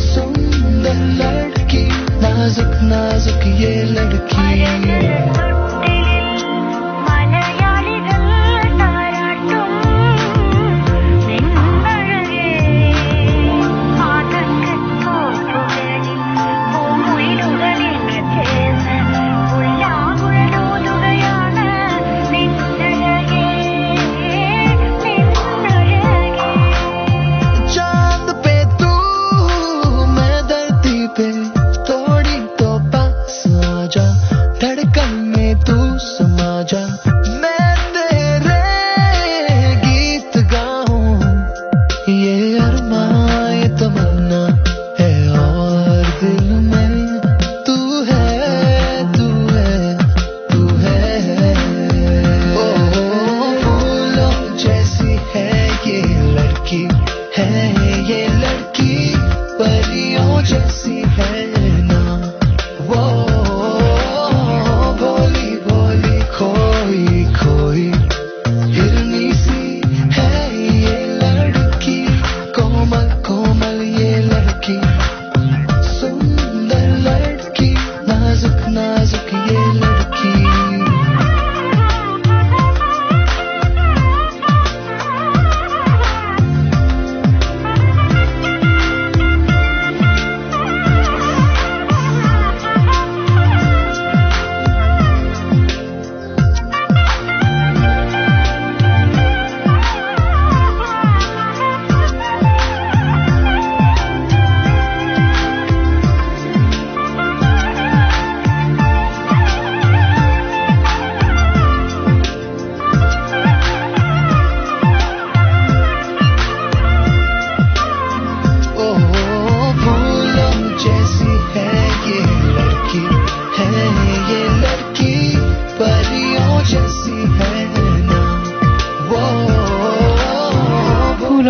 सुंदर लड़की, नाजुक नाजुक ये लड़की.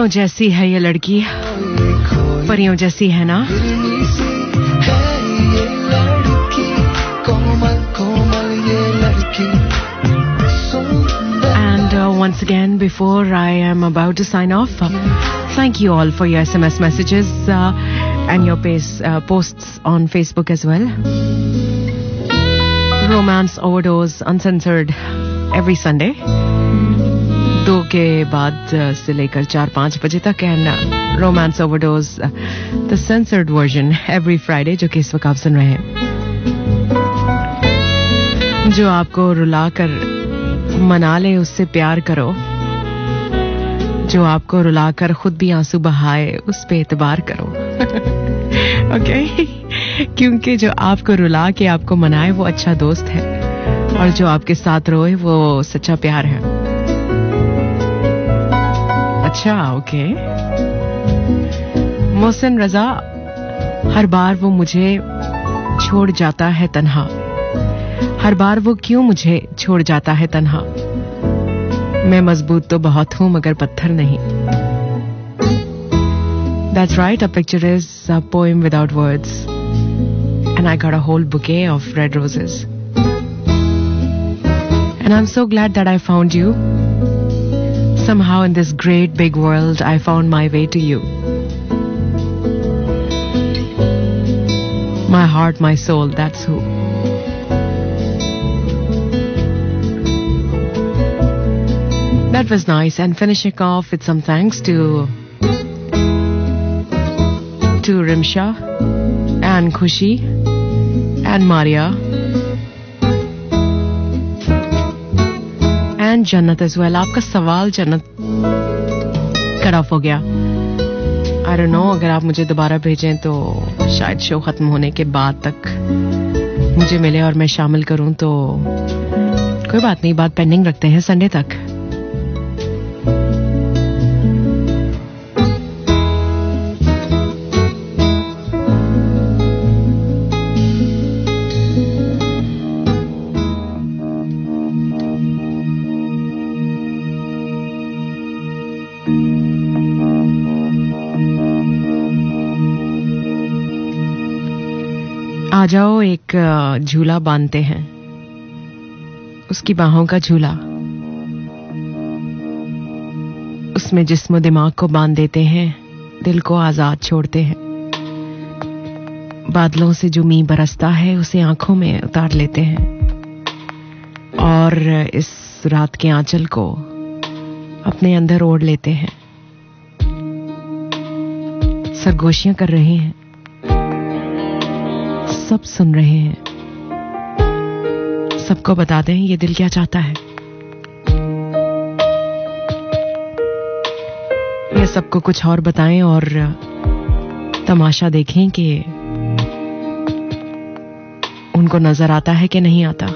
जैसी है ये लड़की, परियों जैसी है ना. And once again, before I am about to sign off, thank you all for your SMS messages and your posts on Facebook as well. Romance Overdose Uncensored every Sunday 2 के बाद से लेकर 4-5 बजे तक, and romance overdose the censored version every Friday, जो कि इस वक्त आप सुन रहे हैं, जो आपको रुला कर मना ले उससे प्यार करो, जो आपको रुला कर खुद भी आंसू बहाए उस पे एतबार करो. ओके क्योंकि जो आपको रुला के आपको मनाए वो अच्छा दोस्त है, और जो आपके साथ रोए वो सच्चा प्यार है. अच्छा ओके. मोहसिन रजा, हर बार वो मुझे छोड़ जाता है तन्हा, हर बार वो क्यों मुझे छोड़ जाता है तन्हा, मैं मजबूत तो बहुत हूं मगर पत्थर नहीं. That's right, a picture is a poem without words, and I got a whole bouquet of red roses, and I'm so glad that I found you. Somehow in this great big world, I found my way to you. My heart, my soul, that's who. That was nice. And finishing off with some thanks to Rimsha and Khushi and Maria and Jannat as well. आपका सवाल जन्नत cut off हो गया. I don't know, अगर आप मुझे दोबारा भेजें तो शायद शो खत्म होने के बाद तक मुझे मिले और मैं शामिल करूं, तो कोई बात नहीं, बात पेंडिंग रखते हैं संडे तक. आ जाओ एक झूला बांधते हैं, उसकी बाहों का झूला, उसमें जिस्म दिमाग को बांध देते हैं, दिल को आजाद छोड़ते हैं। बादलों से जो मींह बरसता है उसे आंखों में उतार लेते हैं और इस रात के आंचल को अपने अंदर ओढ़ लेते हैं। सरगोशियां कर रहे हैं, सब सुन रहे हैं, सबको बता दें ये दिल क्या चाहता है। ये सबको कुछ और बताएं और तमाशा देखें कि उनको नजर आता है कि नहीं आता।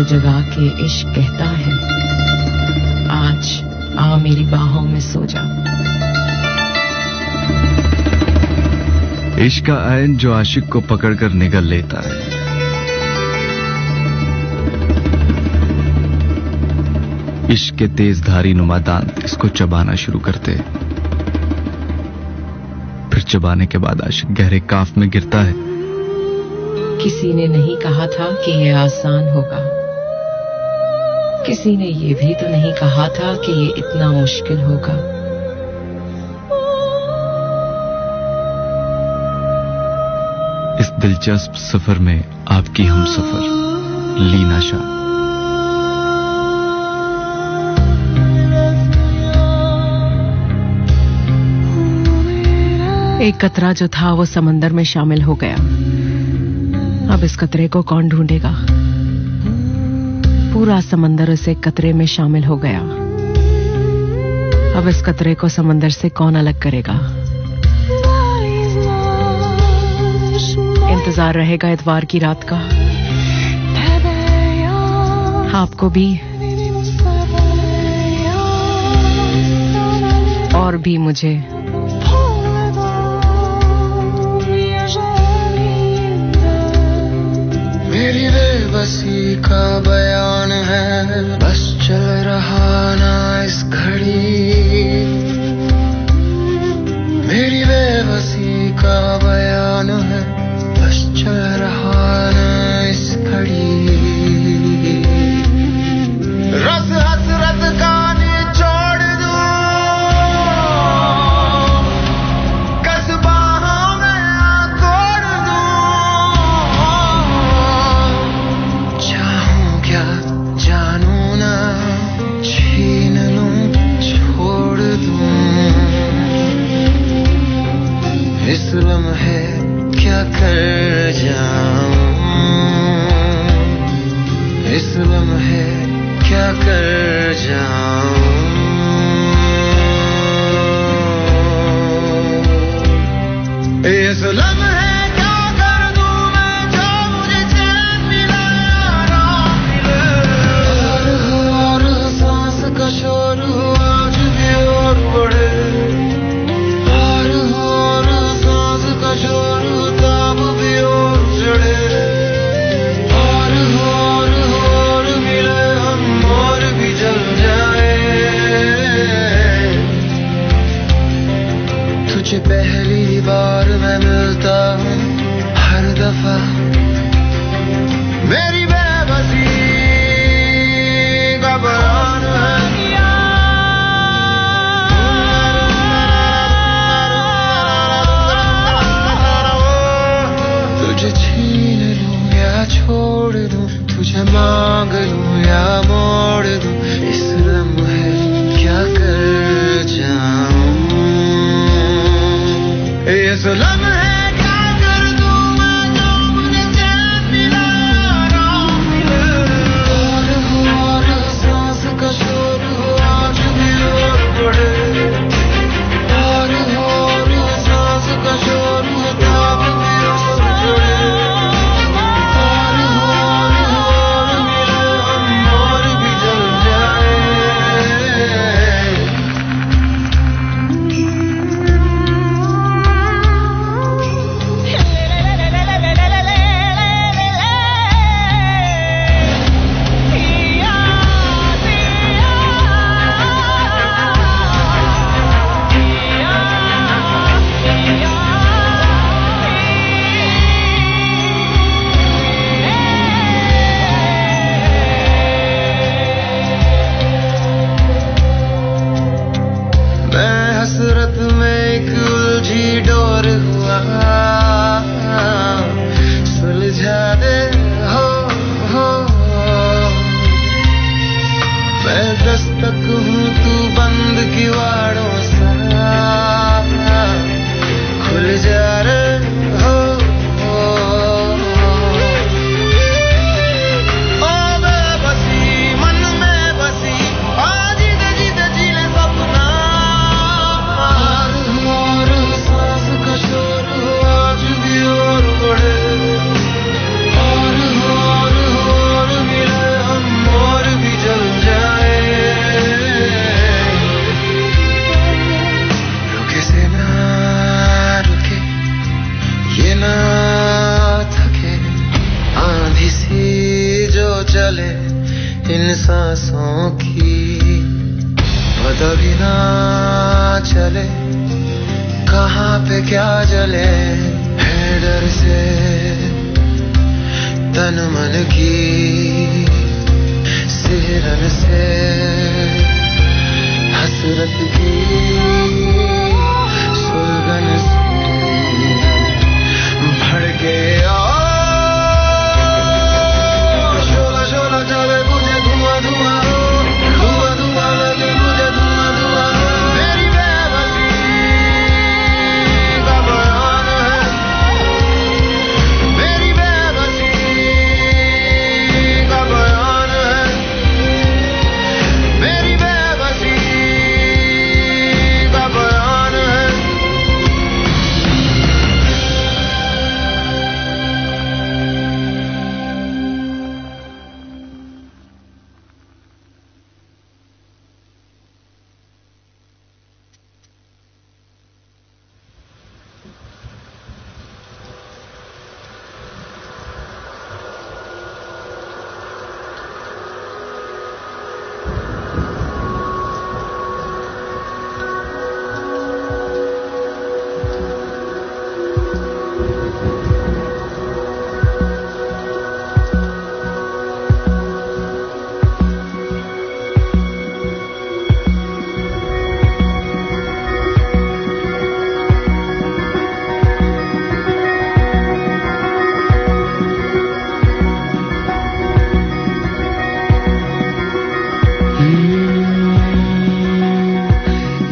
जगा के इश्क कहता है, आज आ मेरी बाहों में सो जा। इश्क का ऐन जो आशिक को पकड़कर निगल लेता है। इश्क के तेज धारी नुमा दांत इसको चबाना शुरू करते, फिर चबाने के बाद आशिक गहरे काफ में गिरता है। किसी ने नहीं कहा था कि ये आसान होगा, किसी ने ये भी तो नहीं कहा था कि ये इतना मुश्किल होगा। इस दिलचस्प सफर में आपकी हमसफर लीना शाह। एक कतरा जो था वो समंदर में शामिल हो गया। अब इस कतरे को कौन ढूंढेगा? पूरा समंदर उस एक कतरे में शामिल हो गया। अब इस कतरे को समंदर से कौन अलग करेगा? इंतजार रहेगा इतवार की रात का, आपको भी और भी मुझे। मेरी बेबसी का बयान है, बस चल रहा ना इस घड़ी। मेरी बेबसी का बयान है, बस चल रहा ना इस घड़ी। रस हसरत का निचोड़ दूं, कसबाहों में तोड़ दूं। चाहूं क्या जानू ना, छीन लूं छोड़ दूं। इस लम्हे क्या कर जाऊं, इस लम्हे क्या कर जाऊं। इस लम्हे क्या कर दूं मैं, जो मुझे चैन मिला आराम मिले। हर सांस का शोर आज भी और बढ़े, हर सांस का शोर ताब भी और चढ़े। और मिले हम और भी जल जाए। तुझे पहली बार मैं मिलता हूँ हर दफा, मेरी बेबसी का बयान है। तुझे छीन लूं या छोड़ दूं, तुझे मांग लूं या मोड़ दूं। इस लम्हे क्या कर जाऊं, इस लम्हे क्या कर दूं मैं, जो मुझे चैन मिला आराम मिले। और सांस का शोर आज भी और बढ़े, और सांस का शोर ताब भी और चढ़े। और मिले हम और भी जल जाए। सांसों की पता भी ना चले कहाँ पे क्या जले है डर से तन मन की सिहरन से हसरत की सुलगन से भड़के शोला शोला चले मुझे धुआं धुआं धुआं धुआं लगे मुझे धुआं धुआं मेरी बेबसी का बयान है मेरी बेबसी का बयान है मेरी बेबसी का बयान है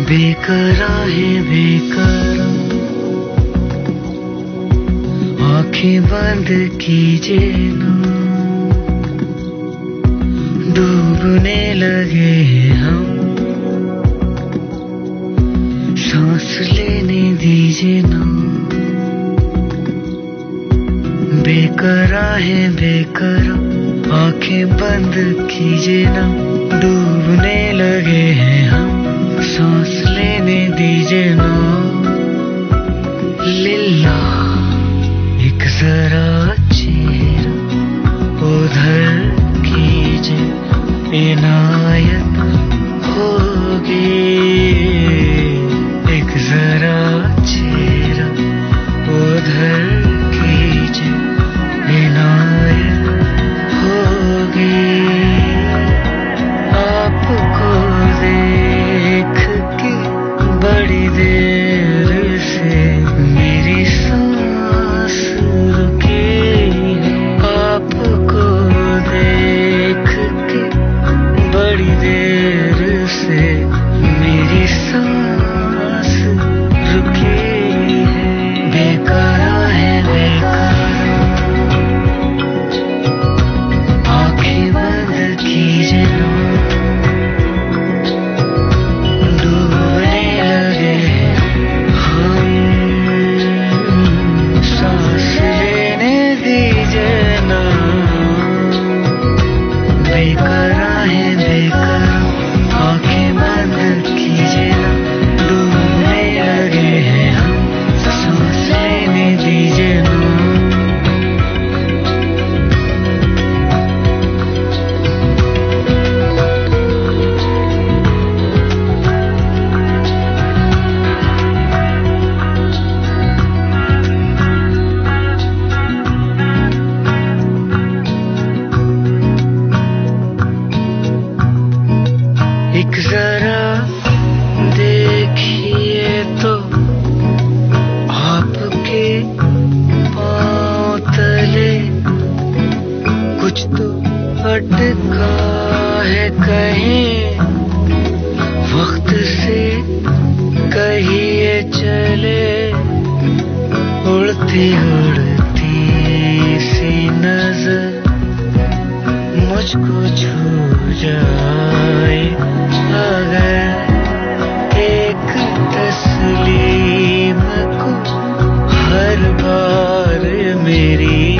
बेकरार है बेकरार आंखें बंद कीजिए ना डूबने लगे हैं हम सांस लेने दीजिए ना बेकरार है बेकरार आंखें बंद कीजिए ना डूबने लगे हैं हम सांस लेने दीजिए ना लिल्ला एक जरा चेहरा उधर कीजिए इनायत होगी एक जरा चेहरा उधर कीजिए इनायत होगी आपको देख के बड़ी देर से मेरी सांस रुकी है आपको देख के बड़ी देर से मेरी सांस रुकी है बेकरार है बेकरार आंखें बंद कीजिए ना डूबने लगे हम सांस लेने दीजिए ना बेकरार है बेकरार आंखें बंद कीजिए ना डूबने लगे हैं हम सांस लेने दीजिए ना एक जरा देखिए तो आपके पाँव तले कुछ तो अटका है कहीं वक्त से कहिए चले उड़ती उड़ती सी नजर मुझको छू जाए अगर एक तस्लीम को हर बार मेरी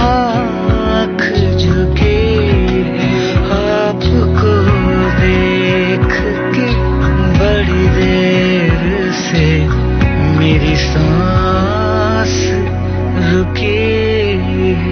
आँख झुके आपको देख के बड़ी देर से मेरी सांस रुकी है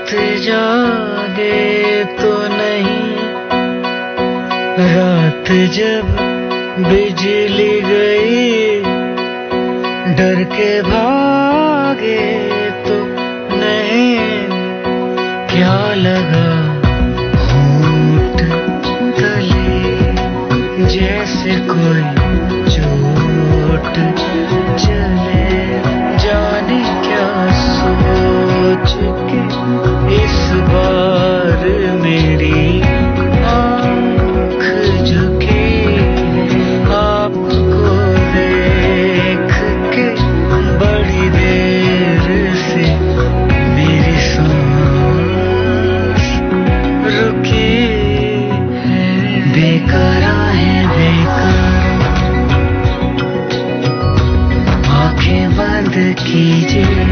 रात जागे तो नहीं, रात जब बिजली गई डर के भागे तो नहीं, क्या लगा होंठ तले जैसे कोई चोट चले, जाने क्या सोच के इस बार मेरी आँख झुकी, आपको देख के बड़ी देर से मेरी सांस रुकी है। बेकरार है बेकरार, आंखें बंद कीजिए,